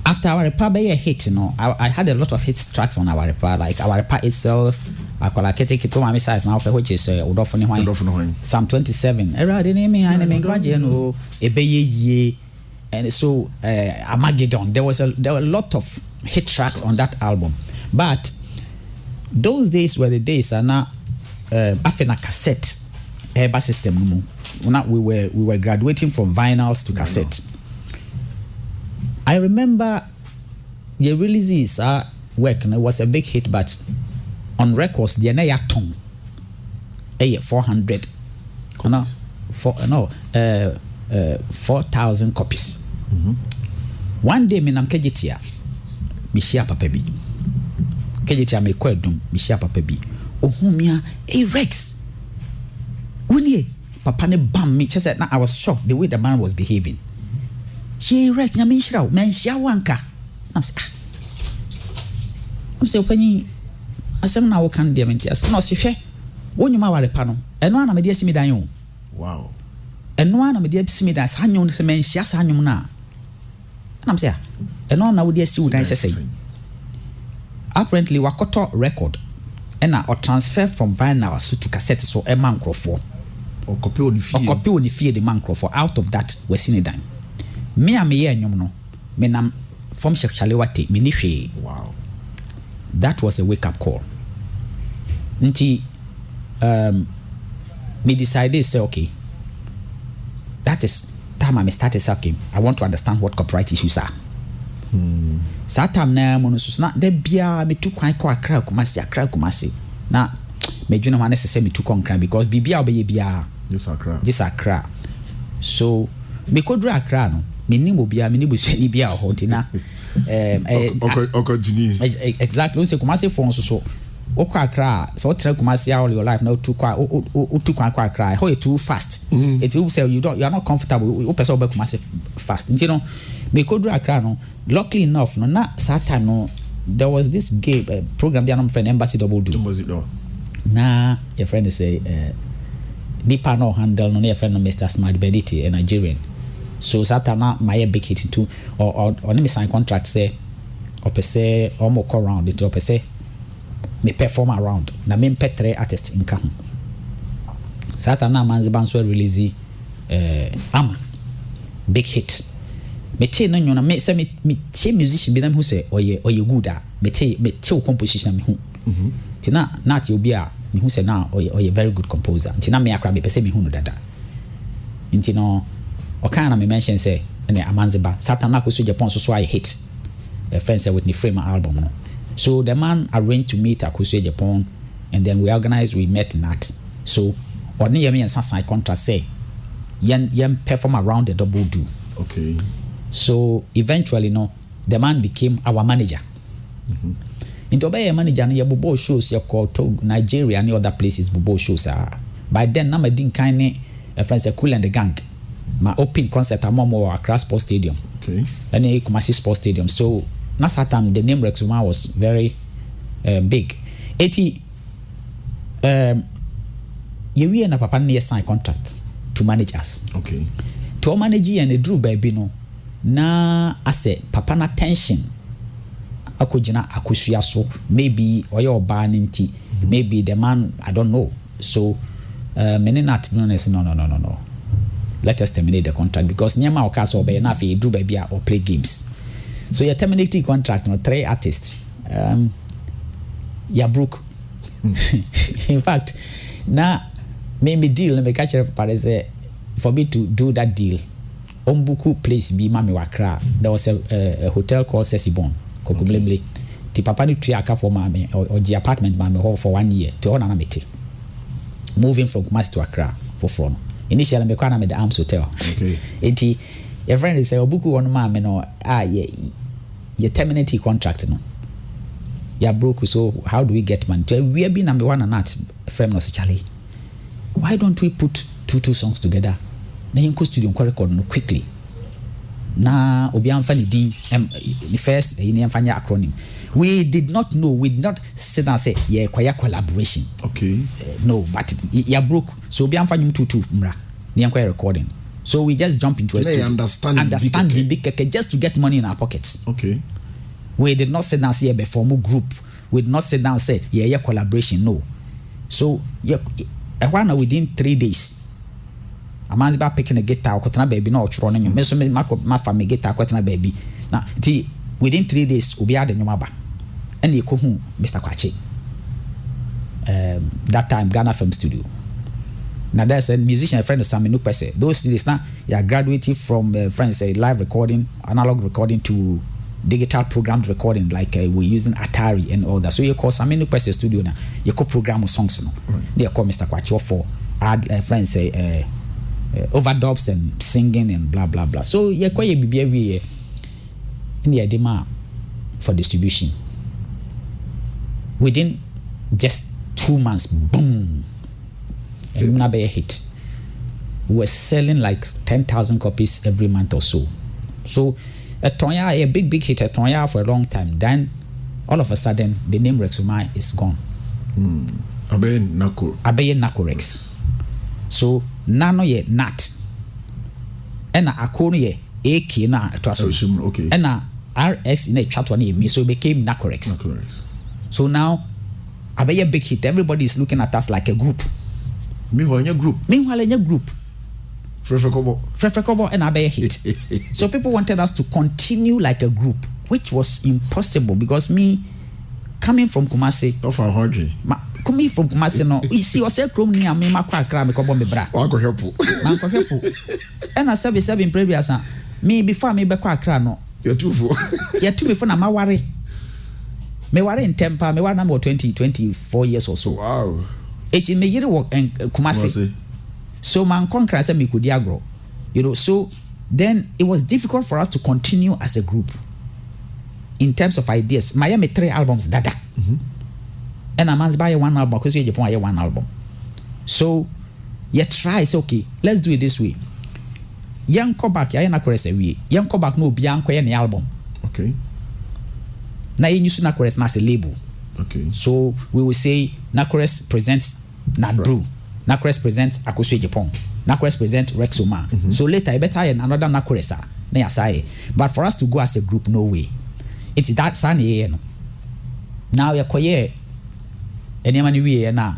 S2: After our rapper be a hit, I had a lot of hit tracks on our rapper, like our rapper itself. I call it my size now, which is Psalm 27. And so Armageddon. There were a lot of hit tracks on that album, but those days were the days and now after a cassette system. We were graduating from vinyls to cassette. I remember the releases work and it was a big hit, but on records the anaya ton 400 4,000 copies. One day me nam kejitia mi share papa bi kejitia me kwadum mi share papa bi ohumia Rex woni papa ne bam me che said I was shocked the way the man was behaving. She Rex nya me shira men share wanka I'm say opani asem na wo kan de menti asem na o se hwe wonyuma ware pa no eno ana me de asimi dan yo.
S1: Wow.
S2: and no one me see me that sanyon se men hia sanyum na I'm say and no na we dey see we dan say apparently wakoto record and or transfer from vinyl to cassette so a man crofo
S1: or copy on
S2: the fear the man crofo out of that we see dan me am ye anyum no me nam from Shekhalewate me ni hwe.
S1: Wow,
S2: that was a wake up call. Nti me decided say okay, that is time I started sucking. I want to understand what copyright issues are. Satam na mo no so na da bia me tu kwan kwa akra kumasi na me dwene ho na se me tu konkran because bibia obeye bia this akra so me kodru akra no me ni mo bia me ni busuani bia ho ntina exactly we say kumasi phone so okwa akra so tra kumasi all your life now tu kwan kwa akra how you too fast it will say you are not comfortable o person obe kumasi fast you know me kodru akra no luckily enough no na that time no there was this game program there am friend embassy double do na your friend say nipa no handle no your friend no Mr. Smart Beniti a Nigerian so that time na my big hit into or me sign contract say or per se or more call round it or per se me perform around na me petre artist in ka that time na manzi banso release ama big hit me te no nyona me say me te musician bi na me say oye good a me te composition me hu tina na te obi a me hu say na oye very good composer tina me akra me pese me hu no dada ntino o kana me mention say na amanziba satan na ko so Japan so I hit a friend say with me frame album no so the man arranged to meet Akoso Japan and then we met in that so oni yemi and sign contract say yen perform around the double do.
S1: Okay.
S2: So eventually no the man became our manager. Into be manager na bobo shows ya call to Nigeria and other places bobo shows by then na madin kind friends say Cool and the Gang my open concert amomo Accra Sports Stadium.
S1: Okay.
S2: And Kumasi Sports Stadium. So na satam the name Rexuma was very big. 80 we na papa na sign contract to manage us.
S1: Okay.
S2: To manage and the drew baby no na ase papa na tension akojina akusua so maybe oyo oba nti maybe the man I don't know so many not no let us terminate the contract because nyama okaso be na fe drew baby or play games so you terminate the contract no 3 artists ya broke in fact na maybe deal na me catch parese for me to do that deal Ombuku place bi mami wakra there was a hotel called Sesibon Kokublemle ti papa ni tria aka for mami or the apartment mami ho for 1 year to ona na meti moving from Kumasi to Accra for from initially me kwa na me the Arms Hotel
S1: okay
S2: enti your friend say Obuku one mami no ye terminate contract no ya broke so how do we get money we have been number one and that frame no Charlie why don't we put two songs together na yin ko studio ko record no quickly na obi amfa ni di the first in amfanya acronym we did not know we did not sit down say yeah kwaya collaboration
S1: okay
S2: no but ya broke so obi amfa nyum tutu mra na yin kwaya recording so we just jump into a studio understand big just to get money in our pockets.
S1: Okay.
S2: We did not sit down say be form group we did not sit down say yeah collaboration no so yeah within 3 days a man's back picking a guitar kotana baby na ochro na nyum me so me ma fa me guitar kotana baby na ti within 3 days obi ade nyum aba and e ko hu Mr. Kwache that time Ghana Film Studio now there's a musician friend of Saminu Pese those days now you graduated from friends say live recording analog recording to digital programmed recording like we're using Atari and all that so you call Saminu Pese studio now you call program songs no they call Mr. Kwache for add friends say overdubs and singing and blah blah blah so ye kwa ye bibia wie in the idea for distribution within just 2 months boom and na be a hit we were selling like 10,000 copies every month or so a big hit a Tonya for a long time then all of a sudden the name Rexuma is gone
S1: Abeye Nako
S2: Rex so nano ye nat ɛna ako no yɛ AK na atwa so
S1: okay
S2: ɛna RS na atwa to na me so it became Nacorex. So now abɛyɛ big hit, everybody is looking at us like a group.
S1: Meanwhile in
S2: a group Frefrekobo and abɛyɛ hit. So people wanted us to continue like a group, which was impossible because me coming from Kumasi coming from Kumasi no you see was a chrome near me makra me kobo me bra
S1: manko help
S2: and I said in previous me before me be kwa no
S1: you too
S2: for na ma worry me worry in temper me worry na 24 years or so.
S1: Wow.
S2: It's in me year work and Kumasi. So man conquer say me could agro, you know. So then it was difficult for us to continue as a group in terms of ideas. Miami 3 albums dada, and a man's buy one album because you Japan one album. So you try say okay, let's do it this way. Young come back, ya na chorus we. Young come back no bian ko any album.
S1: Okay.
S2: Na you na chorus na as a label.
S1: Okay.
S2: So we will say Nacorex presents Nadbrew. Nacorex presents Akosua Japan. Nacorex presents Rex Omar. So later I better another Nacorex na yasai. But for us to go as a group, no way. It's that sunny no. Now you koye any man we na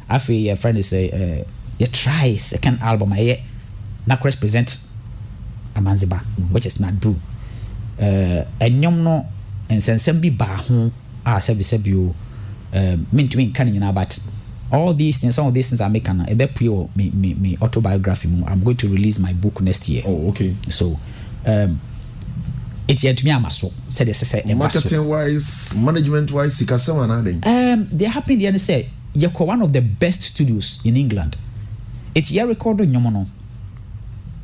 S2: afi your friend is say you try second album I Nacorex presents Amanziba, which is Nadbrew. Enyom no ensensem bi ba ho sebi mint can you but all these things, some of these things I make an me autobiography. I'm going to release my book next year.
S1: Oh, okay.
S2: So it's yet to me amaso said
S1: marketing wise, management wise,
S2: they happen the say you're one of the best studios in England. It's your recording nyomono.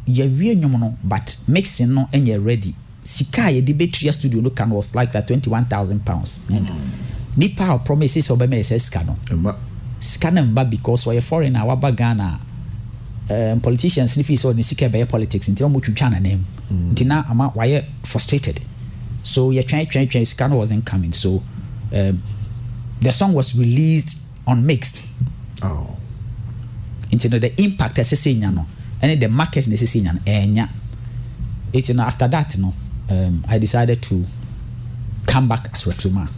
S2: You're real nyomono, but mixing no and you're ready. Sika ye debate studio look and was like that £21,000 and nipa promises of me says scano because we're foreigner waba Ghana politicians if so ni sika be politics until mo twitwa name ntina ama why frustrated so you try scano wasn't coming so the song was released on mixed into the impact assessing no and the market necessary enya it's after that I decided to come back as Rex Omar.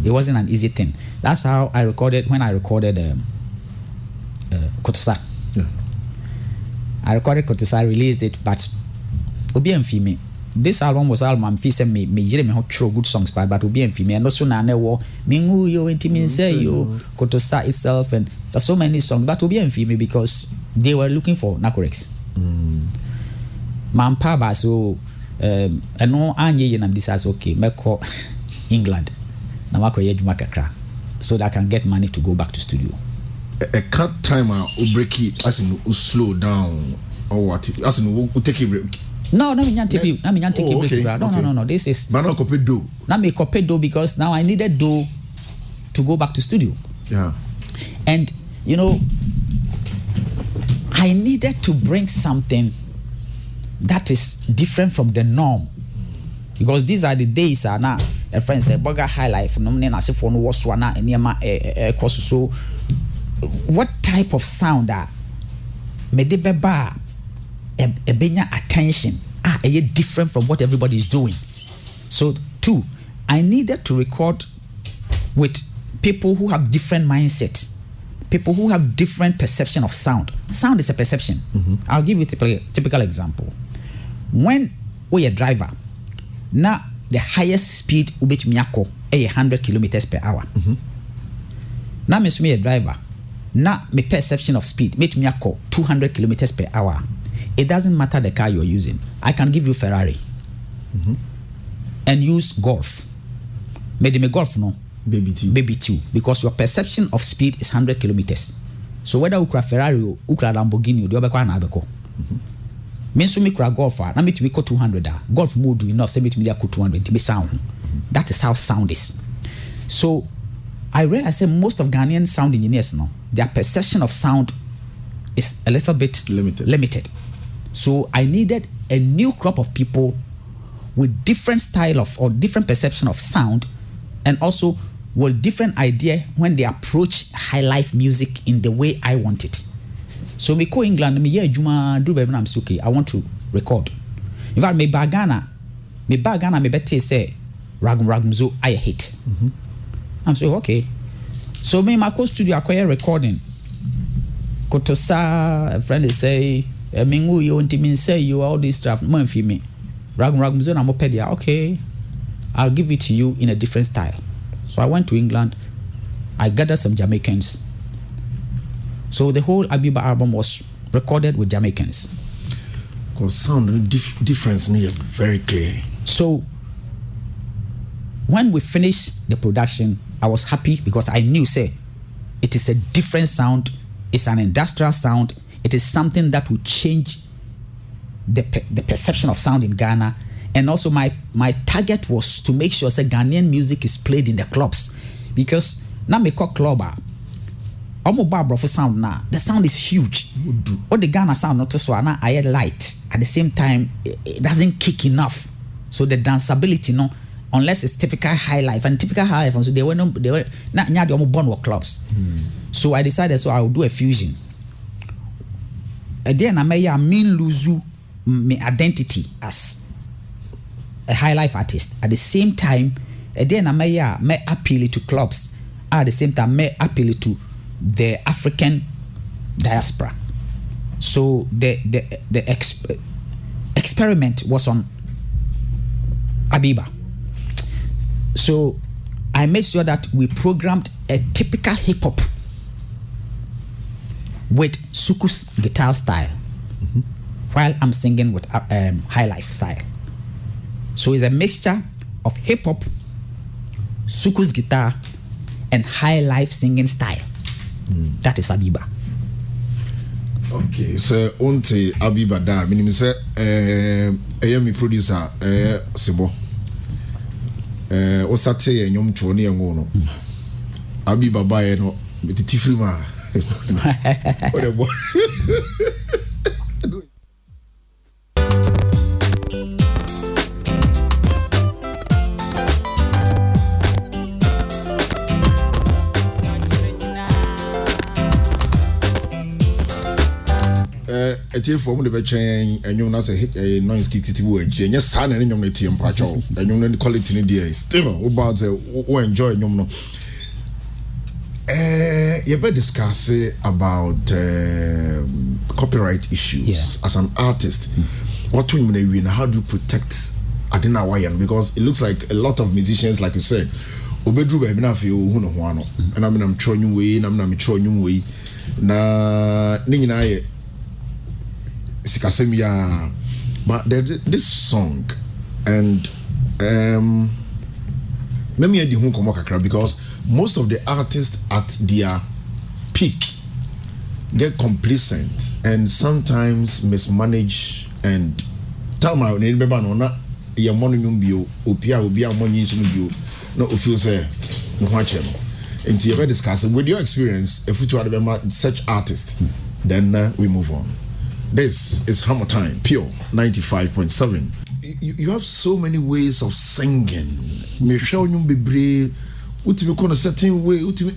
S2: It wasn't an easy thing. That's how I recorded Kotosa.
S1: Yeah.
S2: I recorded Kotosa, released it, but Obi and Fimi. This album was album fee me throw good songs but Obi and Fimi and also na wo mingu yo intimin say yo Kotosa itself and there's so many songs but Obi and Fimi because they were looking for Nacorex. Mampa so no anye yenam this okay meko England na wako ye juma kakra so that I can get money to go back to studio.
S1: A cut time break it as in slow down or what as in we take a break.
S2: No me nyan take a break. No this is
S1: but no copy do.
S2: Na me copy do because now I needed do to go back to studio.
S1: Yeah.
S2: And you know I needed to bring something that is different from the norm because these are the days now a friend say burger Highlife no me na se for no was na eniema so what type of sound that me de beba e benya attention different from what everybody is doing. So 2 I needed to record with people who have different mindset, people who have different perception of sound. Sound is a perception. I'll give you a typical example. When we a driver, now the highest speed ubetumi akọ 100 kilometers per hour. Now me a driver, now my perception of speed metumi akọ 200 kilometers per hour. It doesn't matter the car you're using. I can give you Ferrari and use Golf. Maybe me Golf no. Baby 2 because your perception of speed is 100 kilometers. So whether ukra Ferrari or ukra Lamborghini or the other na abeko. Me so me kra Golf na me to be 200 Golf mode enough say me to be 200 me sound. That is how sound is. So I realize most of Ghanaian sound engineers now their perception of sound is a little bit limited. So I needed a new crop of people with different style of or different perception of sound and also with different idea when they approach high life music in the way I want it. So me go England me yeah juma do baby I'm okay. I want to record. In fact, me bagana me better say ragum zo I hit. I'm saying okay. So me my studio acquire recording. Kotosa a friend say mingu you want me say you all this stuff man fi me. Ragum zo na mo pedia. Okay. I'll give it to you in a different style. So I went to England. I gathered some Jamaicans. So the whole Abiba album was recorded with Jamaicans.
S1: Because sound difference is very clear.
S2: So when we finished the production, I was happy because I knew, say, it is a different sound. It's an industrial sound. It is something that will change the perception of sound in Ghana. And also my target was to make sure, say, Ghanaian music is played in the clubs. Because now me call clubber. For sound now, the sound is huge. What the Ghana sound not so now I light. At the same time, it doesn't kick enough. So the danceability, no, unless it's typical Highlife and typical Highlife, and so they were not the born clubs. So I decided, so I will do a fusion. And then I may lose my identity as a Highlife artist. At the same time, then I may appeal to clubs. At the same time, may appeal to the African diaspora. So the experiment was on Abiba. So I made sure that we programmed a typical hip hop with Suku's guitar style, while I'm singing with Highlife style. So it's a mixture of hip hop, Suku's guitar, and Highlife singing style. That is Abiba.
S1: Okay, so onte Abiba da minimum say mi producer Sebo o sate enyom to ne ngo no Abiba bae no betitifiri ma o de bo for me the chain and you know say a noise kitty word nya sa na nyom na tie mpacho enyom na quality ni there still about say we enjoy nyom no you better discuss about copyright issues as an artist. What you mean, how do you protect Adina Wayan? Because it looks like a lot of musicians, like you said, obedru be na feel hu no ho ano and I'm throwing you way na I'm throwing you way na nyina ye Sikasemia, but this song and let me add the home kakra because most of the artists at their peak get complacent and sometimes mismanage and tell my neighbor no na your money bio opia money bio no feel say no watch no and you ever discuss with your experience if you are such artist then we move on. This is HammerTime, pure 95.7. You have so many ways of singing. Me show you be brave. Ultimate kind of certain way. Ultimate.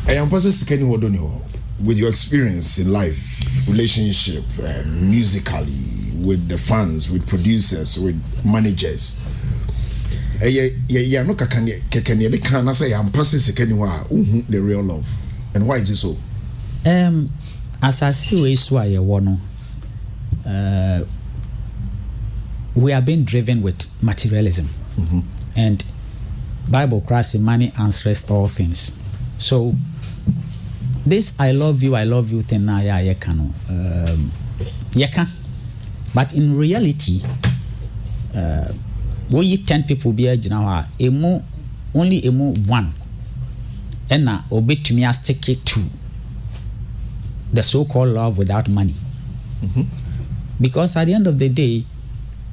S1: I am passing with your experience in life, relationship, musically, with the fans, with producers, with managers. Yeah, no kakani the can say I'm passing the real love. And why is it so?
S2: As I see we are being driven with materialism, and Bible cries money answers all things. So this I love you thing now but in reality we 10 people be only one and now obey to me stick it to the so-called love without money. Because at the end of the day,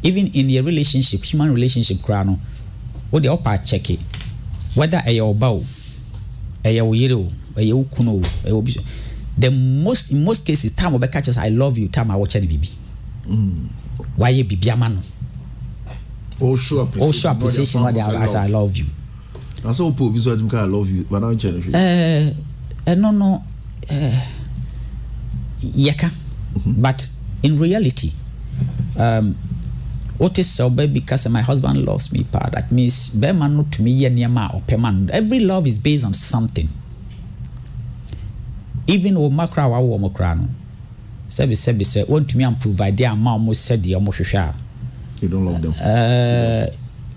S2: even in a relationship, human relationship, crano, what the upper check it, whether a bow, a yero, a kuno, the most in most cases, time of catches I love you, time I watch any baby. Why you be biamano? Also appreciation what I love you.
S1: I saw poor visual I love you, but I'm challenging.
S2: No. Yeka But in reality, what is so bad because my husband loves me, pa? That means beman not to me or peman. Every love is based on something. Even o makra wa wo makra no. Sebi say want to me and provide their mom almost said the
S1: you don't love them.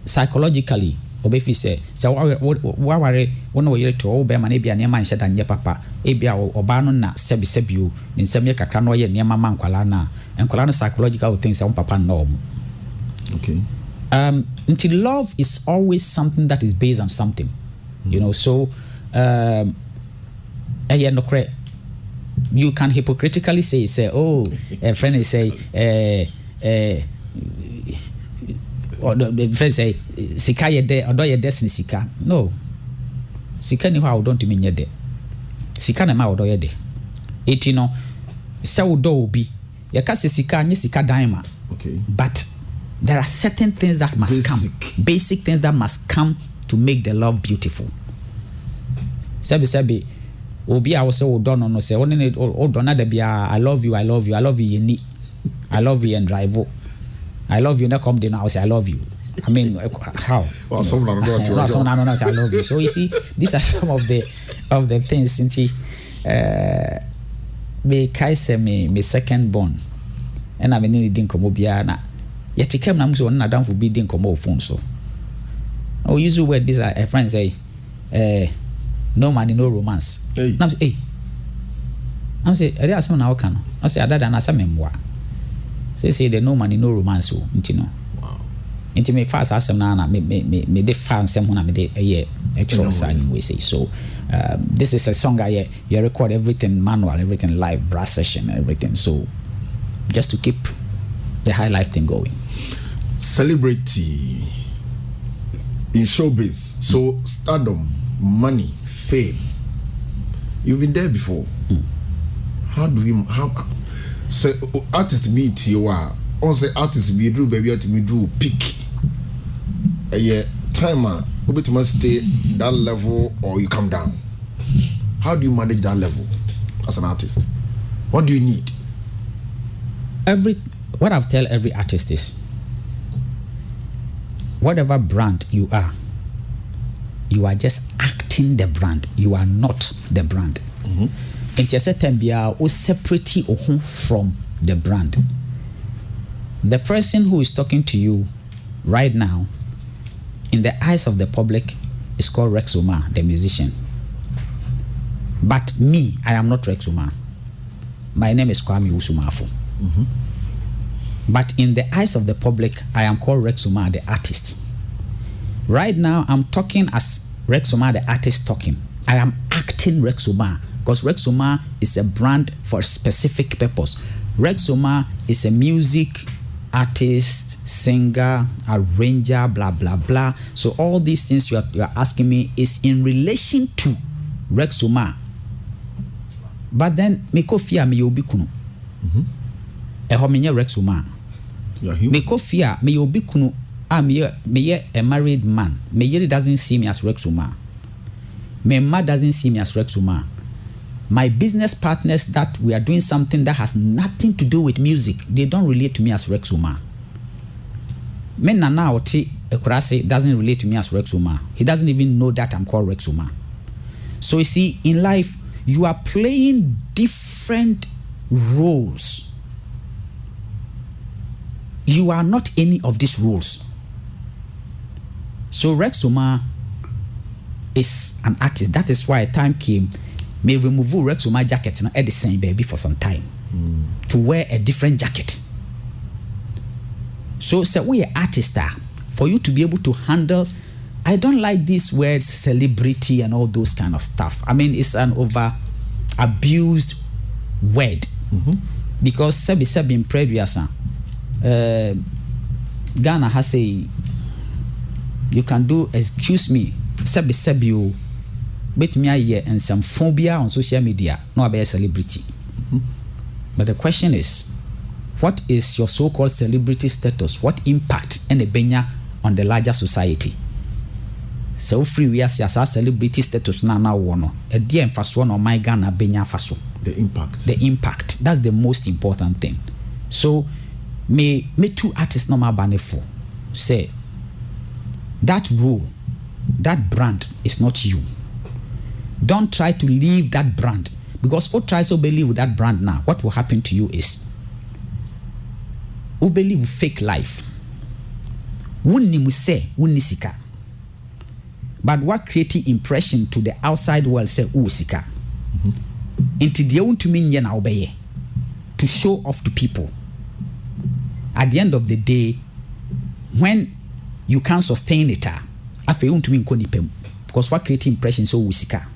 S2: Psychologically, obefi say wa ware won wo yere to o be man e bia ne man hye da nye papa e bia oba no na sebi o nsem ye kakra no ye ne mama nkwala na nkwala no psychological things say papa no.
S1: Okay.
S2: Until love is always something that is based on something, you know. So, you can hypocritically say, oh, a friend is say, or the friend say, sika ye de, or do ye destiny sika. No, sika ni how don't mean ye de. Sika na ma odo ye de. It you know, say do be. Ye ka se sika nye sika daima.
S1: Okay.
S2: But there are certain things that must come. Basic things that must come to make the love beautiful. Sebi obi a wo say o don no say o don na de bia I love you ye ni. I love you and drive. I love you na come dey now I say I love you. I mean how?
S1: Well, someone no
S2: I love you. So you see these are some of the things since me kai say me second born and I mean din komo bia na yet he came now so na down for bidding come off phone so. Oh, use the word this a friend say no money, no romance.
S1: Hey.
S2: I'm say I'm say there are some now can. I say other than as a memoir. Say the no money, no romance so ntino.
S1: Wow.
S2: Inti me fast as some na me de fan some na me de actual sign we say. So this is a song I you record everything manual, everything live, brass session, everything. So just to keep the high life thing going.
S1: Celebrity in showbiz, so stardom, money, fame. You've been there before. How say artist meet you are on say artist be do baby to me do peak a year timer bit must stay that level or you come down. How do you manage that level as an artist? What do you need?
S2: What I've tell every artist is whatever brand you are just acting the brand. You are not the brand. And a certain bia o separate from the brand. The person who is talking to you right now in the eyes of the public is called Rex Omar, the musician. But me, I am not Rex Omar. My name is Kwame Usumafo. But in the eyes of the public, I am called Rex Omar, the artist. Right now, I'm talking as Rex Omar, the artist talking. I am acting Rex Omar because Rex Omar is a brand for a specific purpose. Rex Omar is a music artist, singer, arranger, blah, blah, blah. So all these things you are asking me is in relation to Rex Omar. But then, me ko fear me obi kunu. Eho me nye Rex Omar. Me ko fear me obi kunu. Me a married man. Me yeri doesn't see me as Rex Omar. My ma doesn't see me as Rex Omar. My business partners that we are doing something that has nothing to do with music, they don't relate to me as Rex Omar. Me nana oti ekurase doesn't relate to me as Rex Omar. He doesn't even know that I'm called Rex Omar. So you see, in life, you are playing different roles. You are not any of these roles. So Rex Omar is an artist. That is why a time came, may remove Rex Omar jacket at the same baby for some time to wear a different jacket. So we are artists for you to be able to handle. I don't like these words, celebrity and all those kind of stuff. I mean, it's an over abused word because sebi in previous Ghana has a you can do excuse me sebi you bet me a year and some phobia on social media no about a celebrity. But the question is, what is your so-called celebrity status? What impact and a benya on the larger society? so free we as celebrity status na wono e de emfaso no my Ghana benya faso
S1: the impact
S2: that's the most important thing. So me two artists no ma banefo say that rule, that brand is not you. Don't try to leave that brand, because who tries to believe with that brand now, what will happen to you is who believe fake life. Wunni muse wunni sika. But what creating impression to the outside world say sika. Into the untumi nye na obeye to show off to people. At the end of the day, when you can't sustain it, afi untumi nko nipem, because what creating impression so sika.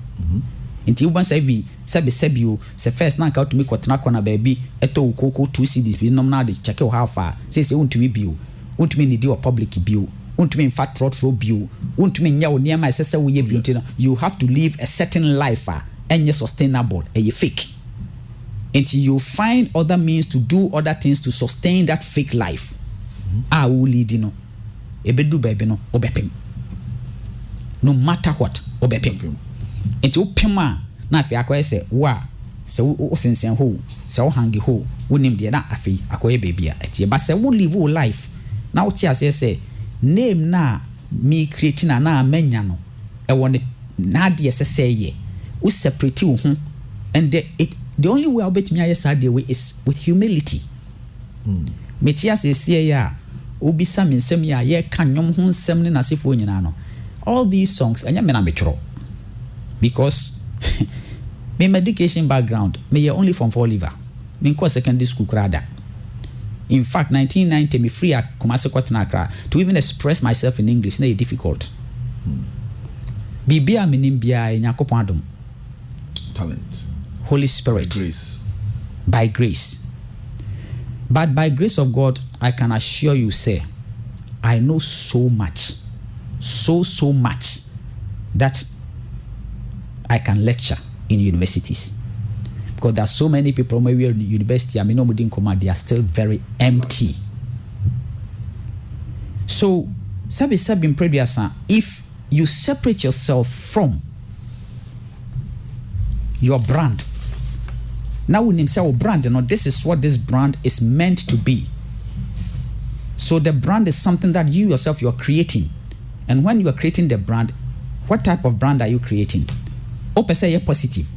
S2: Inti uban sebi you se first na ka utumi kwotena kona baby eto ukoko 2 CDs bi nom na de check how far say untumi bio untumi need your public bio untumi in fact trot bio untumi nya oni ama sese wo ye bio ntino. You have to live a certain life and sustainable fake until you find other means to do other things to sustain that fake life. Wo lead no ebedu baby no obepem, no matter what obepem. Enti upema na afi akoye se wa se wo sensen ho se wo hangi ho wonim de na afi akoye bebia eti ba se wo live wo life na wo ti ase se name na me create na amanya no e wo ne na de sese ye wo separate wo ho, and the only way I'll bet me yes that way is with humility. Me ti ase se ya obisa me nsem ya ye ka nwom ho nsem ne na sefo nyina no. All these songs anya me na metro, because my education background me only from Fall River, me ko secondary school krada. In fact 1990 me free a Kumasi Kwatena Accra to even express myself in English na difficult. Bibia minim bia Nyankopon adom,
S1: talent,
S2: Holy Spirit, by grace. But by grace of God, I can assure you, say, I know so much that I can lecture in universities, because there are so many people maybe in university, I mean, nobody in command, they are still very empty. So, sabi previous, if you separate yourself from your brand, now we say brand, this is what this brand is meant to be. So the brand is something that you yourself you're creating, and when you are creating the brand, what type of brand are you creating? Say you're positive.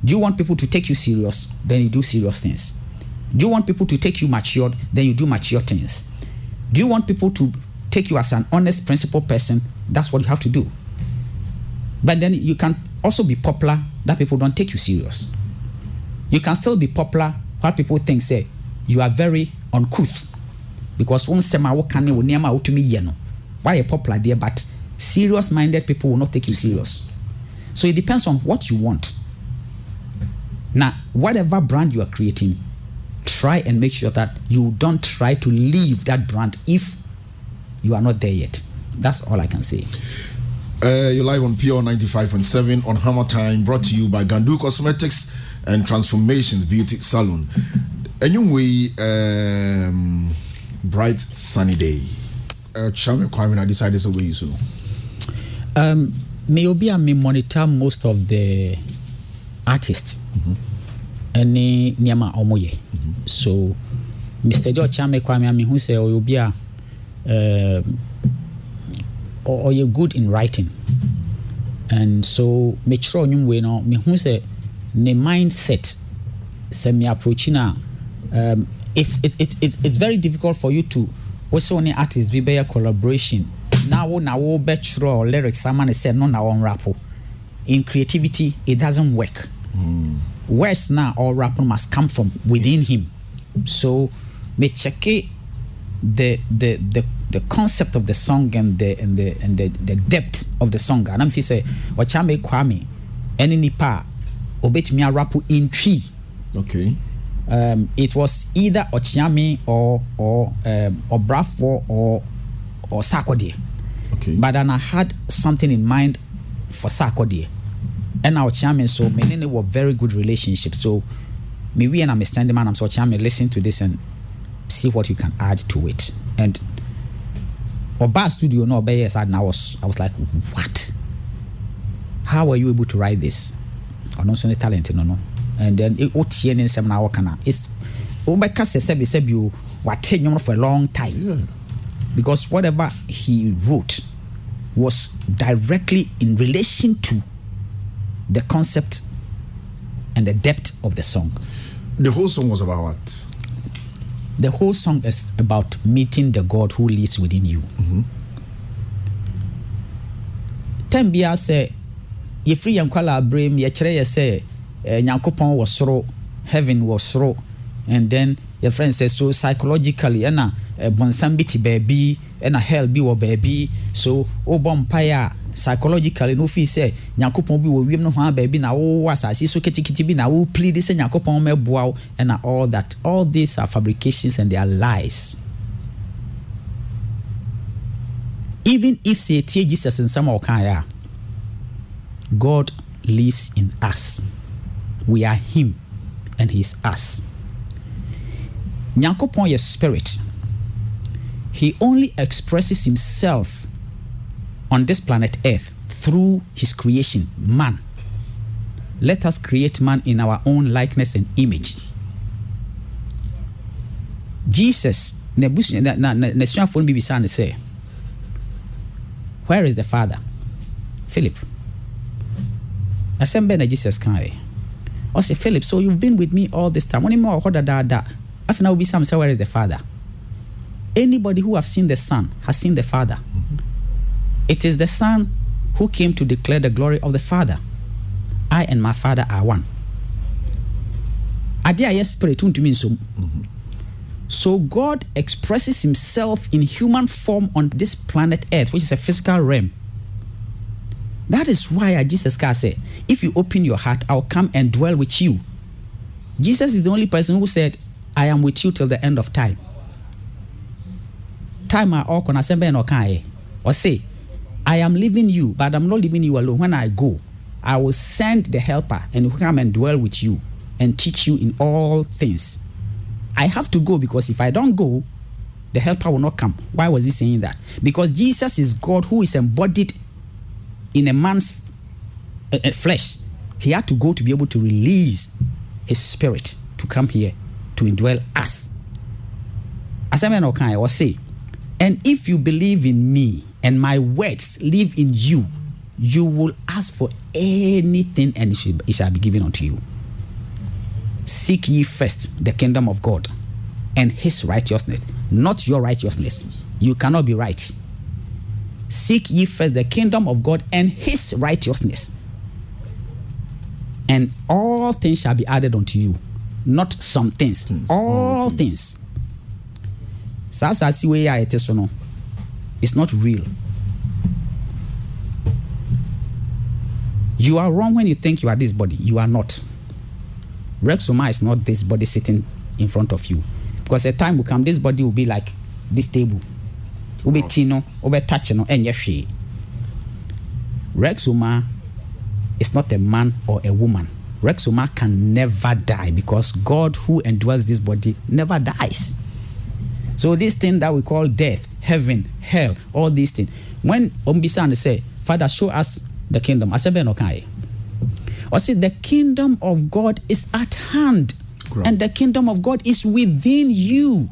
S2: Do you want people to take you serious? Then you do serious things. Do you want people to take you matured? Then you do mature things. Do you want people to take you as an honest, principled person? That's what you have to do. But then you can also be popular that people don't take you serious. You can still be popular while people think say you are very uncouth, because one sema wokane woniama wotumi ye no why you popular there, but serious minded people will not take you serious. So it depends on what you want. Now whatever brand you are creating, try and make sure that you don't try to leave that brand if you are not there yet. That's all I can say.
S1: You're live on PR 95.7 on HammerTime, brought to you by Gandu Cosmetics and Transformations Beauty Salon. Anyway, bright sunny day. Chame Kwame, I decided to way so.
S2: Me monitor most of the artists. Any Niama Omoye. So, Mr. Joe Chame Kwame, I mean, who say Obia, or you're good in writing, and so make sure you know me who say the mindset semi approaching it's very difficult for you to also any artist be better collaboration now bet sure lyrics someone said no now on rap in creativity it doesn't work. Words now all rap must come from within him, so me check the concept of the song and the depth of the song. And I'm say Wachame Kwame any nipa obet me a rap in tree.
S1: Okay.
S2: It was either Ochiame or Brafo or Sarkodie.
S1: Okay.
S2: But then I had something in mind for Sarkodie. And now Ochiame, so many were very good relationships. So me we and I'm standing man, I'm so Ochiame, listen to this and see what you can add to it. And or bar studio no obey yes, and I was like, what? How were you able to write this? Or no so talent no. And then it what in seminar kana it's Obeka said you were taking for a long time.
S1: Yeah.
S2: Because whatever he wrote was directly in relation to the concept and the depth of the song.
S1: The whole song was about what?
S2: The whole song is about meeting the God who lives within you. Tembia say, ye free and kwala brim, ye chere say, Nyankopon was soro, heaven was soro, and then your friend says so psychologically, and bonsam biti baby, and a hell be or baby, so bompire psychologically no fee say Nyankopon bi wo wiem no ho baby na wo asase so ketikiti bi na wo plead say Nyankopon meboa and all that. All these are fabrications and they are lies. Even if say Jesus in some okaya, God lives in us. We are him and he is us. Nyankopon is spirit. He only expresses himself on this planet Earth through his creation, man. Let us create man in our own likeness and image. Jesus, phone say, where is the Father? Philip. I said, Jesus can. I say, Philip, so you've been with me all this time. Only more that. After now, be some say, where is the Father? Anybody who has seen the Son has seen the Father. It is the Son who came to declare the glory of the Father. I and my Father are one. Spirit to mean so. So God expresses himself in human form on this planet Earth, which is a physical realm. That is why Jesus Christ said, if you open your heart, I'll come and dwell with you. Jesus is the only person who said, I am with you till the end of time. Time are all can assemble and okay. Or say, I am leaving you, but I'm not leaving you alone. When I go, I will send the helper and he will come and dwell with you and teach you in all things. I have to go because if I don't go, the helper will not come. Why was he saying that? Because Jesus is God who is embodied in a man's flesh. He had to go to be able to release his spirit to come here to indwell us. As I will say, and if you believe in me and my words live in you, you will ask for anything and it shall be given unto you. Seek ye first the kingdom of God and his righteousness, not your righteousness. You cannot be right. Seek ye first the kingdom of God and his righteousness, and all things shall be added unto you. Not some things, all things. It's not real. You are wrong when you think you are this body. You are not. Rexoma is not this body sitting in front of you. Because a time will come, this body will be like this table. Will be tino, will be touching, and yeshi. Rexoma is not a man or a woman. Rexoma can never die because God who endures this body never dies. So this thing that we call death, heaven, hell, all these things. When Ombisan say, Father, show us the kingdom. I said, okay. Or say, the kingdom of God is at hand. And the kingdom of God is within you.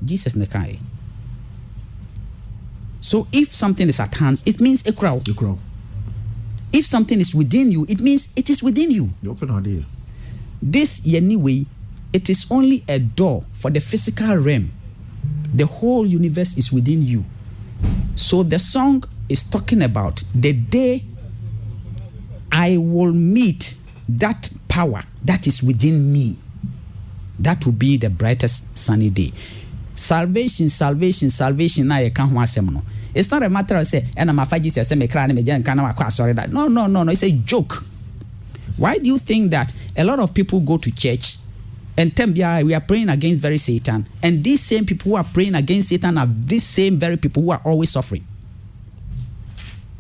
S2: Jesus nekai. So if something is at hand, it means a crowd. If something is within you, it means it is within you.
S1: You open idea.
S2: This anyway, it is only a door for the physical realm. The whole universe is within you. So the song is talking about the day I will meet that power that is within me. That will be the brightest sunny day. Salvation. Now you can't want some. It's not a matter of say, and I'm a faggy say me cry me sorry that. No. It's a joke. Why do you think that a lot of people go to church and we are praying against very Satan, and these same people who are praying against Satan are these same very people who are always suffering?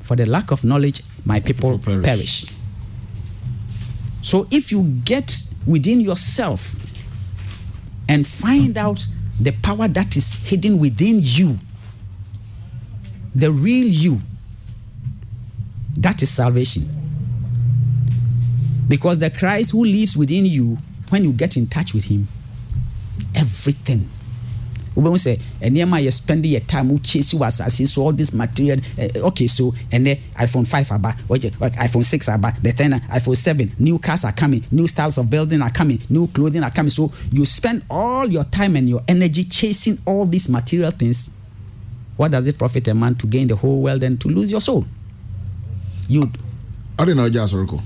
S2: For the lack of knowledge, my people perish. So if you get within yourself and find out the power that is hidden within you, the real you. That is salvation. Because the Christ who lives within you, when you get in touch with him, everything. We won't say, and near you spending your time who chase you as so all this material. Okay, so and then iPhone 5 are back, iPhone 6 are back, the 10, iPhone 7, new cars are coming, new styles of building are coming, new clothing are coming. So you spend all your time and your energy chasing all these material things. What does it profit a man to gain the whole world and to lose your soul? I
S1: don't know, just Oracle.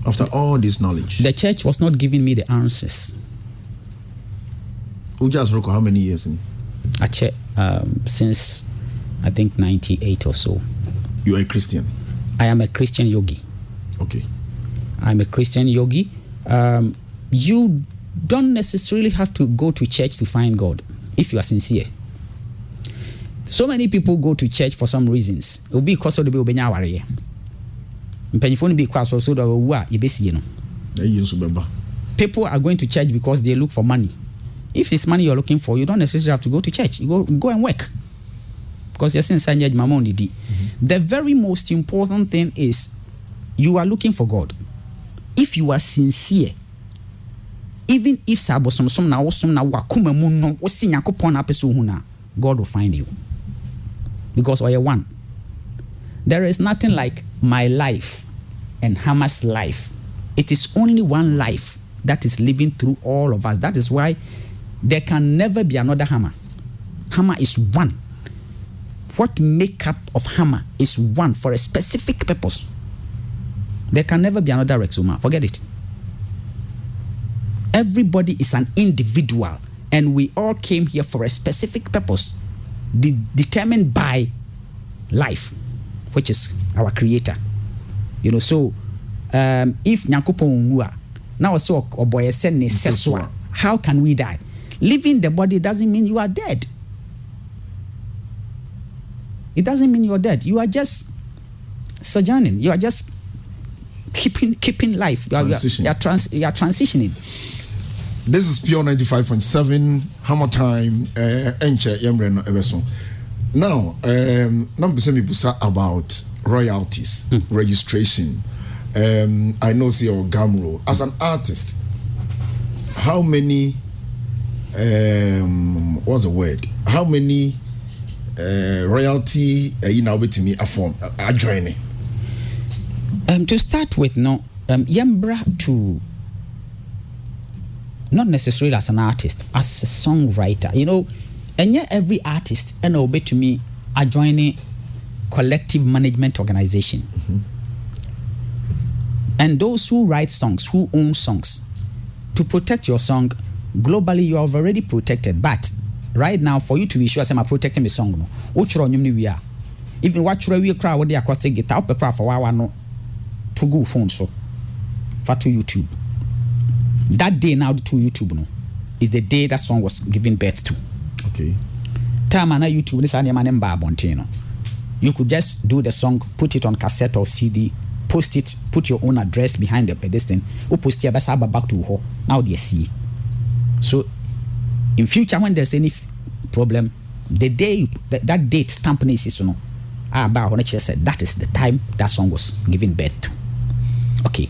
S1: After all this knowledge,
S2: the church was not giving me the answers.
S1: Ujas Roko, how many years?
S2: Since I think 98 or so.
S1: You are a Christian?
S2: I am a Christian yogi.
S1: Okay.
S2: I'm a Christian yogi. You don't necessarily have to go to church to find God if you are sincere. So many people go to church for some reasons. It will be because of the Benya warrior. People are going to church because they look for money. If it's money you're looking for, you don't necessarily have to go to church. You go and work. Because you're saying the very most important thing is you are looking for God. If you are sincere, even if God will find you. Because you're one. There is nothing like my life and Hammer's life. It is only one life that is living through all of us. That is why there can never be another Hammer. Hammer is one. What makeup of Hammer is one for a specific purpose. There can never be another Rex Omar. Forget it. Everybody is an individual, and we all came here for a specific purpose, determined by life, which is our creator. You know, so if Nyankopon now so boy how can we die? Living the body doesn't mean you are dead. It doesn't mean you are dead. You are just sojourning. You are just keeping life. You are transitioning.
S1: This is Pure 95.7 HammerTime. Enche Yemreno Ebeson. Now, number some people say about royalties, registration. I know see your GHAMRO as an artist. How many? What's the word? How many royalty you now to me are joining?
S2: To start with, Yembra to not necessarily as an artist, as a songwriter. You know, and yet every artist and obey to me are joining collective management organization. Mm-hmm. And those who write songs, who own songs, to protect your song, globally you are already protected. But right now, for you to be sure I'm protecting the song, we are. Even what we cry with the acoustic guitar, up a cry for our no to go phone so for to YouTube. That day now to YouTube is the day that song was given birth to.
S1: Okay.
S2: Time on YouTube, this animal Bontino. You could just do the song, put it on cassette or CD, post it, put your own address behind the pedestal. Or post your best back to her. Now they see. So in future when there's any problem, the day that date stamp is said that is the time that song was given birth to. Okay.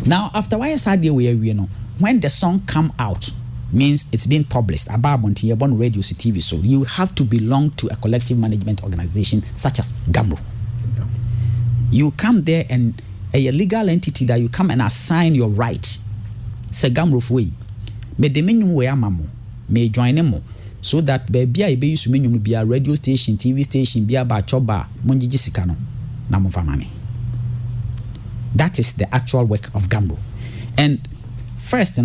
S2: Now after why is we when the song come out, means it's been published about on radio, TV. So you have to belong to a collective management organization such as GHAMRO. Yeah. You come there and a legal entity that you come and assign your right. Say GHAMRO way. Me de minimum way amamo. Me join them so that baby I be use minimum be a radio station, TV station, be a ba choba, monjiji sikano, na mufamani. That is the actual work of GHAMRO. And first,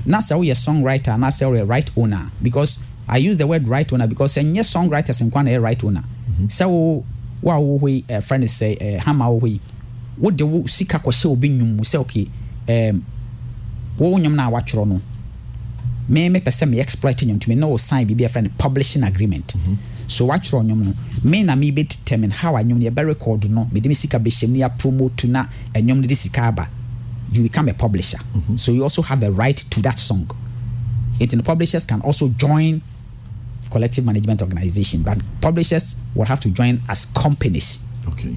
S2: not say we a songwriter, not say we a right owner, because I use the word right owner because yes, songwriters in Kwana a right owner. So what we a friend say Hammer we what the sika kwase obi nyum say okay wo nyum na watchro no me person me exploiting nyum to me no sign be a friend publishing agreement. So watchro nyum no me na me be determine how anyum ne be record no me de sika be shem ne promote na anyum de sika aba. You become a publisher. So you also have a right to that song. And the publishers can also join collective management organization, but publishers will have to join as companies.
S1: Okay.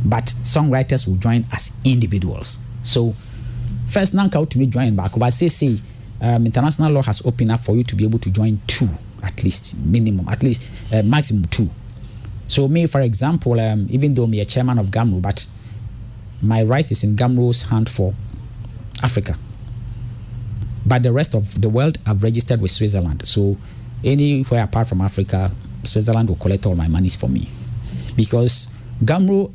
S2: But songwriters will join as individuals. So first, now to me join back. But say international law has opened up for you to be able to join 2 at least, minimum, at least maximum 2. So me, for example, even though me a chairman of GHAMRO, but my right is in GHAMRO's hand for Africa. But the rest of the world, I've registered with Switzerland. So anywhere apart from Africa, Switzerland will collect all my monies for me. Because GHAMRO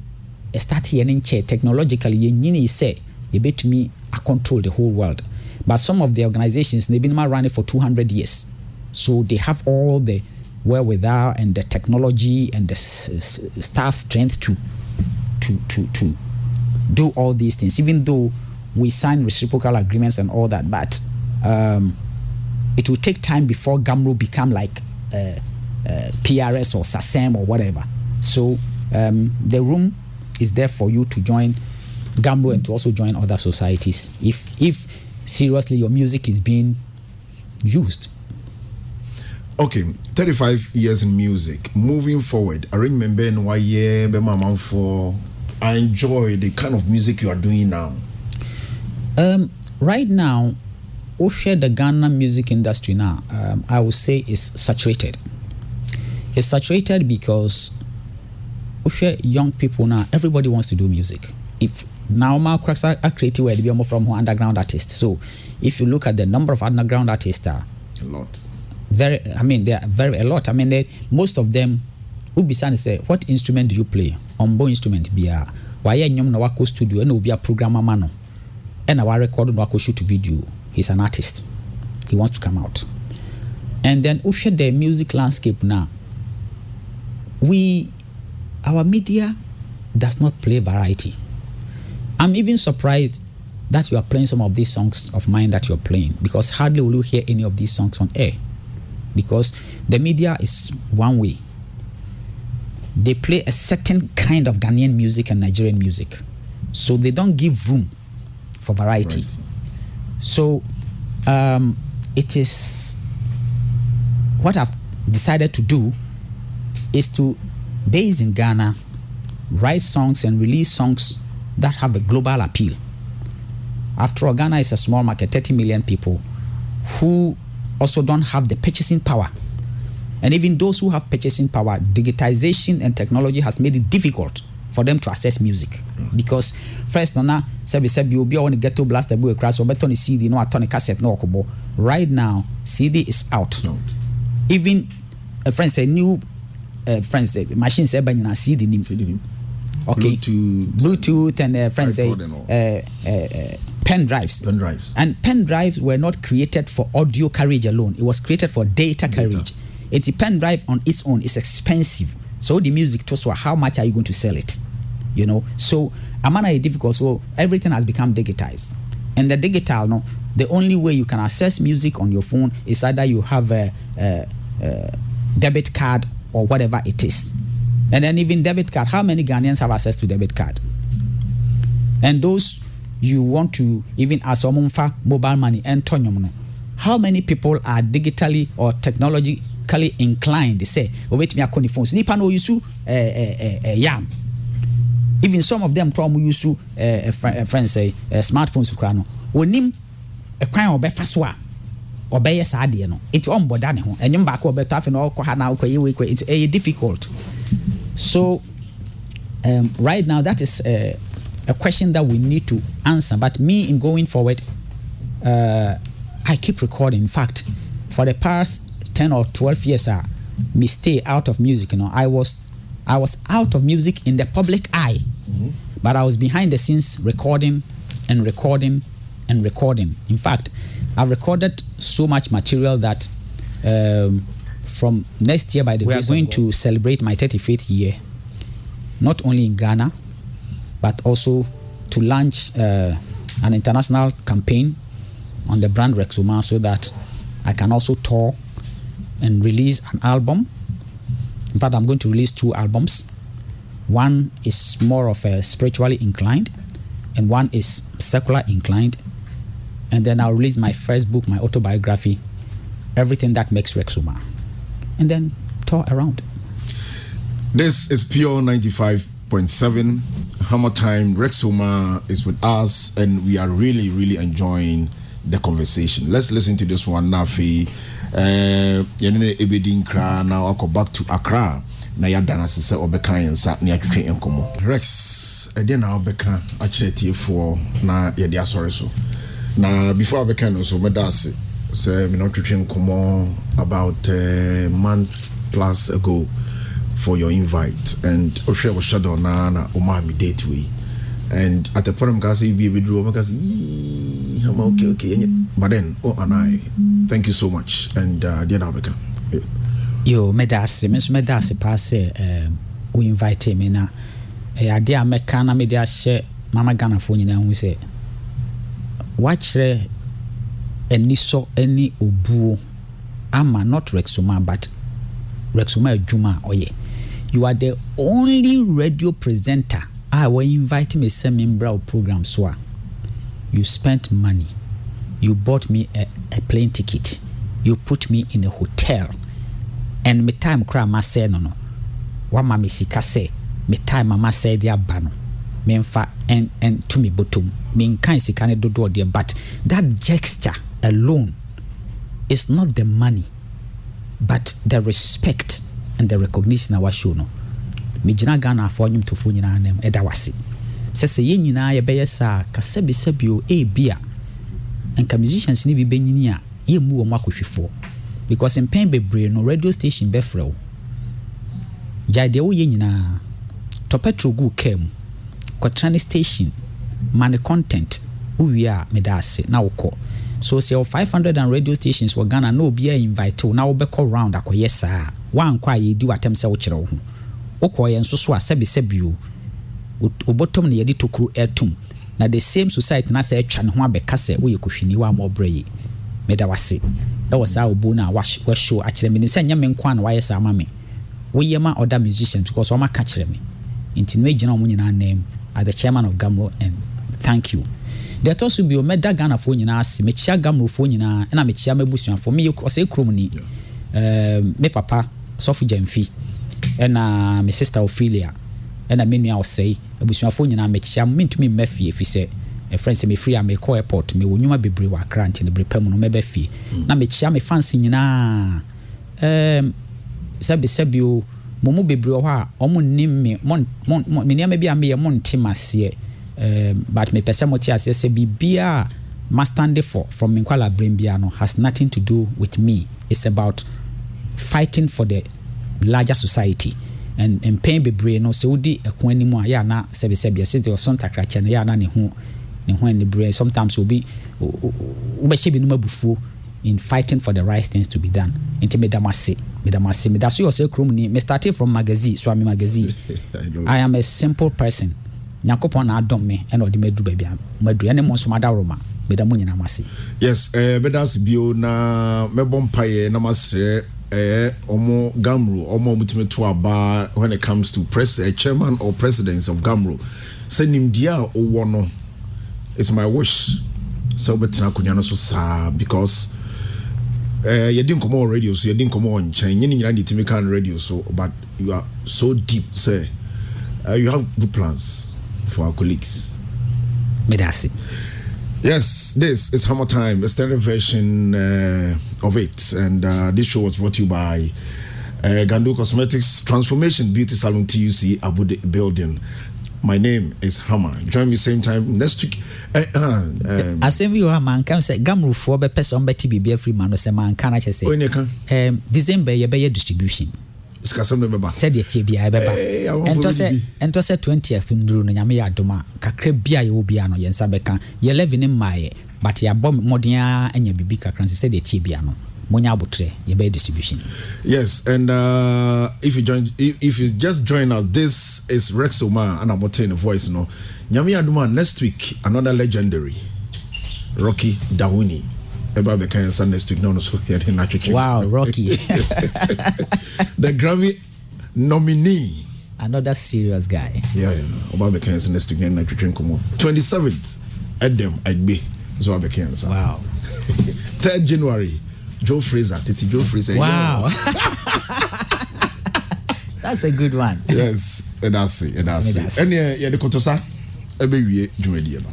S2: started technologically, you say, you bet me, I control the whole world. But some of the organizations, they've been running for 200 years. So they have all the wherewithal and the technology and the staff strength to do all these things, even though we sign reciprocal agreements and all that. But it will take time before GHAMRO become like PRS or SASEM or whatever. So the room is there for you to join GHAMRO and to also join other societies if seriously your music is being used.
S1: Okay, 35 years in music. Moving forward, I remember in one year, I enjoy the kind of music you are doing now.
S2: Right now, the Ghana music industry now, I would say is saturated. It's saturated because young people now, everybody wants to do music. If now my cracks are creative, where they be from underground artists. So if you look at the number of underground artists,
S1: a lot.
S2: There are a lot. Most of them who be say, what instrument do you play? Ombo instrument be a why nyom na wako studio and will be a programmer mano. And our record no wako shoot video. He's an artist. He wants to come out. And then the music landscape now. Our media does not play variety. I'm even surprised that you are playing some of these songs of mine that you're playing, because hardly will you hear any of these songs on air. Because the media is one way. They play a certain kind of Ghanaian music and Nigerian music. So they don't give room for variety. Right. So it is what I've decided to do is to, based in Ghana, write songs and release songs that have a global appeal. After all, Ghana is a small market, 30 million people who also don't have the purchasing power. And even those who have purchasing power, digitization and technology has made it difficult for them to access music. Because first, you'll be on a ghetto blaster, boy, crash, or better on a CD, no, a tonic cassette, no, kobo. Right now, CD is out. Even a friend say new friends say machine say by na CD nim. Okay. Bluetooth and friends say pen drives. And pen drives were not created for audio carriage alone. It was created for data carriage. A pen drive on its own is expensive. So the music to how much are you going to sell it? You know. So amana is difficult. So everything has become digitized. And the digital, no, the only way you can access music on your phone is either you have a debit card or whatever it is. And then even debit card, how many Ghanaians have access to debit card? And those you want to even ask mobile money and tonyomono. How many people are digitally or technologically inclined? They say, wait me a phones. Nipa no yusu yam. Even some of them from yusu friends say smartphones krano. Onim a crime or befaswa or be sadie no. It's on bodane ho. And yum back or better no ko na it's difficult. So right now that is a question that we need to answer. But me in going forward, I keep recording. In fact, for the past 10 or 12 years, me stay out of music. You know, I was out of music in the public eye, but I was behind the scenes recording. In fact, I've recorded so much material that from next year, by the way, we're going to celebrate my 35th year, not only in Ghana, but also to launch an international campaign on the brand Rexuma, so that I can also tour and release an album. In fact, I'm going to release 2 albums. One is more of a spiritually inclined, and one is secular inclined. And then I'll release my first book, my autobiography, Everything That Makes Rexuma. and then tour around.
S1: This is Pure 95.7 HammerTime. Rex Omar is with us, and we are really, really enjoying the conversation. Let's listen to this one. Nafi, now I'll go back to Accra. Na ya dana sese obeka yensa na atwetwe enkomo. Rex, ede na obeka achete for na ye dia sorry so. Na before obeka no so medase say me not twetwe enkomo about a month plus ago for your invite, and Oshe was shadow na Omar mi date we, and at the point I say we withdraw because I'm okay, but then and I thank you so much, and dear Nabeka.
S2: Yo medase pass we invite me na ade a meka na me dia hye mama Ghana fo nyina hu se watch eni so eni obuo ama not Rexoma but Rexoma adwuma oye. You are the only radio presenter I will invite me semi-brow program so you spent money, you bought me a plane ticket, you put me in a hotel, and me time cry ma say no wa ma me sika say me time mama say dia ba no me mfa and to me bottom me nkan sika ne dodo there, but that gesture alone is not the money but the respect and the recognition our show no me gina Ghana for nyum to fo nyina nam eda wase se ye nyina ye beye sa ka sebisebio e bia enka musicians ni bi benyini a ye mu wo makohwefo because in pen bebre no radio station befrɛ jade wo ye nyina to petro gu kem kwatran station man content uwi a medase na wokɔ so say 500 and radio stations were Ghana no be invite na wo bɛkɔ round akoye saa wan kwa ye di watem sɛ wo kyerɛ wo ho wokɔ ye nso so a sebisebio obotom ne ye di tokuru etum na the same society na sɛ atwa ne ho abɛka sɛ wo ye kohwini wa ma obrɛ meda wase that was how bona wa show actually me say nya me nkwa na wa yes ama me we yema other musicians because o ma ka kire me inti me gina omo nyina name as the chairman of GHAMRO, and thank you. There also be o meda Ghana fo nyina ase me chia GHAMRO fo nyina na me chia mabusuan fo me o say krom ni me papa Sofu Jamfi and me sister Ophelia and me nua o say abusuan fo nyina me chia me ntumi mafie fi say a friend say me free am me call airport me wonyuma bebre wa Accra nti ne brepam no me ba fie na me chia me fancy nyina sabio momu bebre ho a omo nim me mon me nia me bia me ye mon timase but me pese mo ti ase se bibia mastande for from Nkwala Brembia no has nothing to do with me. It's about fighting for the larger society and pain bebre no se udi ekwani mu a ya na sebia se the son takra chene ya na ne ho and the sometimes will be in fighting for the right things to be done. Intimidamasi. That's what you say. Me started from magazine, Swami magazine. I am a simple person. Nyakopon na adom me and odi medu baby. Medu ene mo somada roma. Medamu nyina masi. Yes,
S1: bedas bio na mebompaye na masre omo GHAMRO omo mutime to aba when it comes to chairman or presidents of GHAMRO. Senim dia owo no. It's my wish. So betina kunyano so sa because you didn't come on radio, so you didn't come on chain. You need to make on radio, so but you are so deep, say you have good plans for our colleagues.
S2: Medasi.
S1: Yes, this is HammerTime, a standard version of it, and this show was brought to you by Ghanaian Cosmetics Transformation Beauty Salon TUC Abu Dhabi Building. My name is Hammer. Join me same time next week.
S2: Asem you man can say GHAMRO for be person be TB free man say man can say. December ye be distribution.
S1: Skasem no beba.
S2: Said ye tie bia beba. Ento say 20th nduru no nyame ya doma kakra bia ye obi ano ye nsa beka ye 11 mmaye but ya bom modern anya bibi kakra say ye tie bia no. Monya abotre ye be distribution.
S1: Yes, and if you just join us, this is Rex Omar and I'm obtaining a voice no. Nyame aduma next week another legendary Rocky Dawuni. Eba be kan san next week no so here in Africa.
S2: Wow, Rocky.
S1: The Grammy nominee.
S2: Another serious guy.
S1: Yeah. Oba be kan san next week in Africa komo. 27th Edem Agbe. So be kan san.
S2: Wow.
S1: 3rd January Joe Fraser. Wow.
S3: That's a good one.
S1: Yes, that's it. And yeah, the kotosa ebe wie dwumadie no.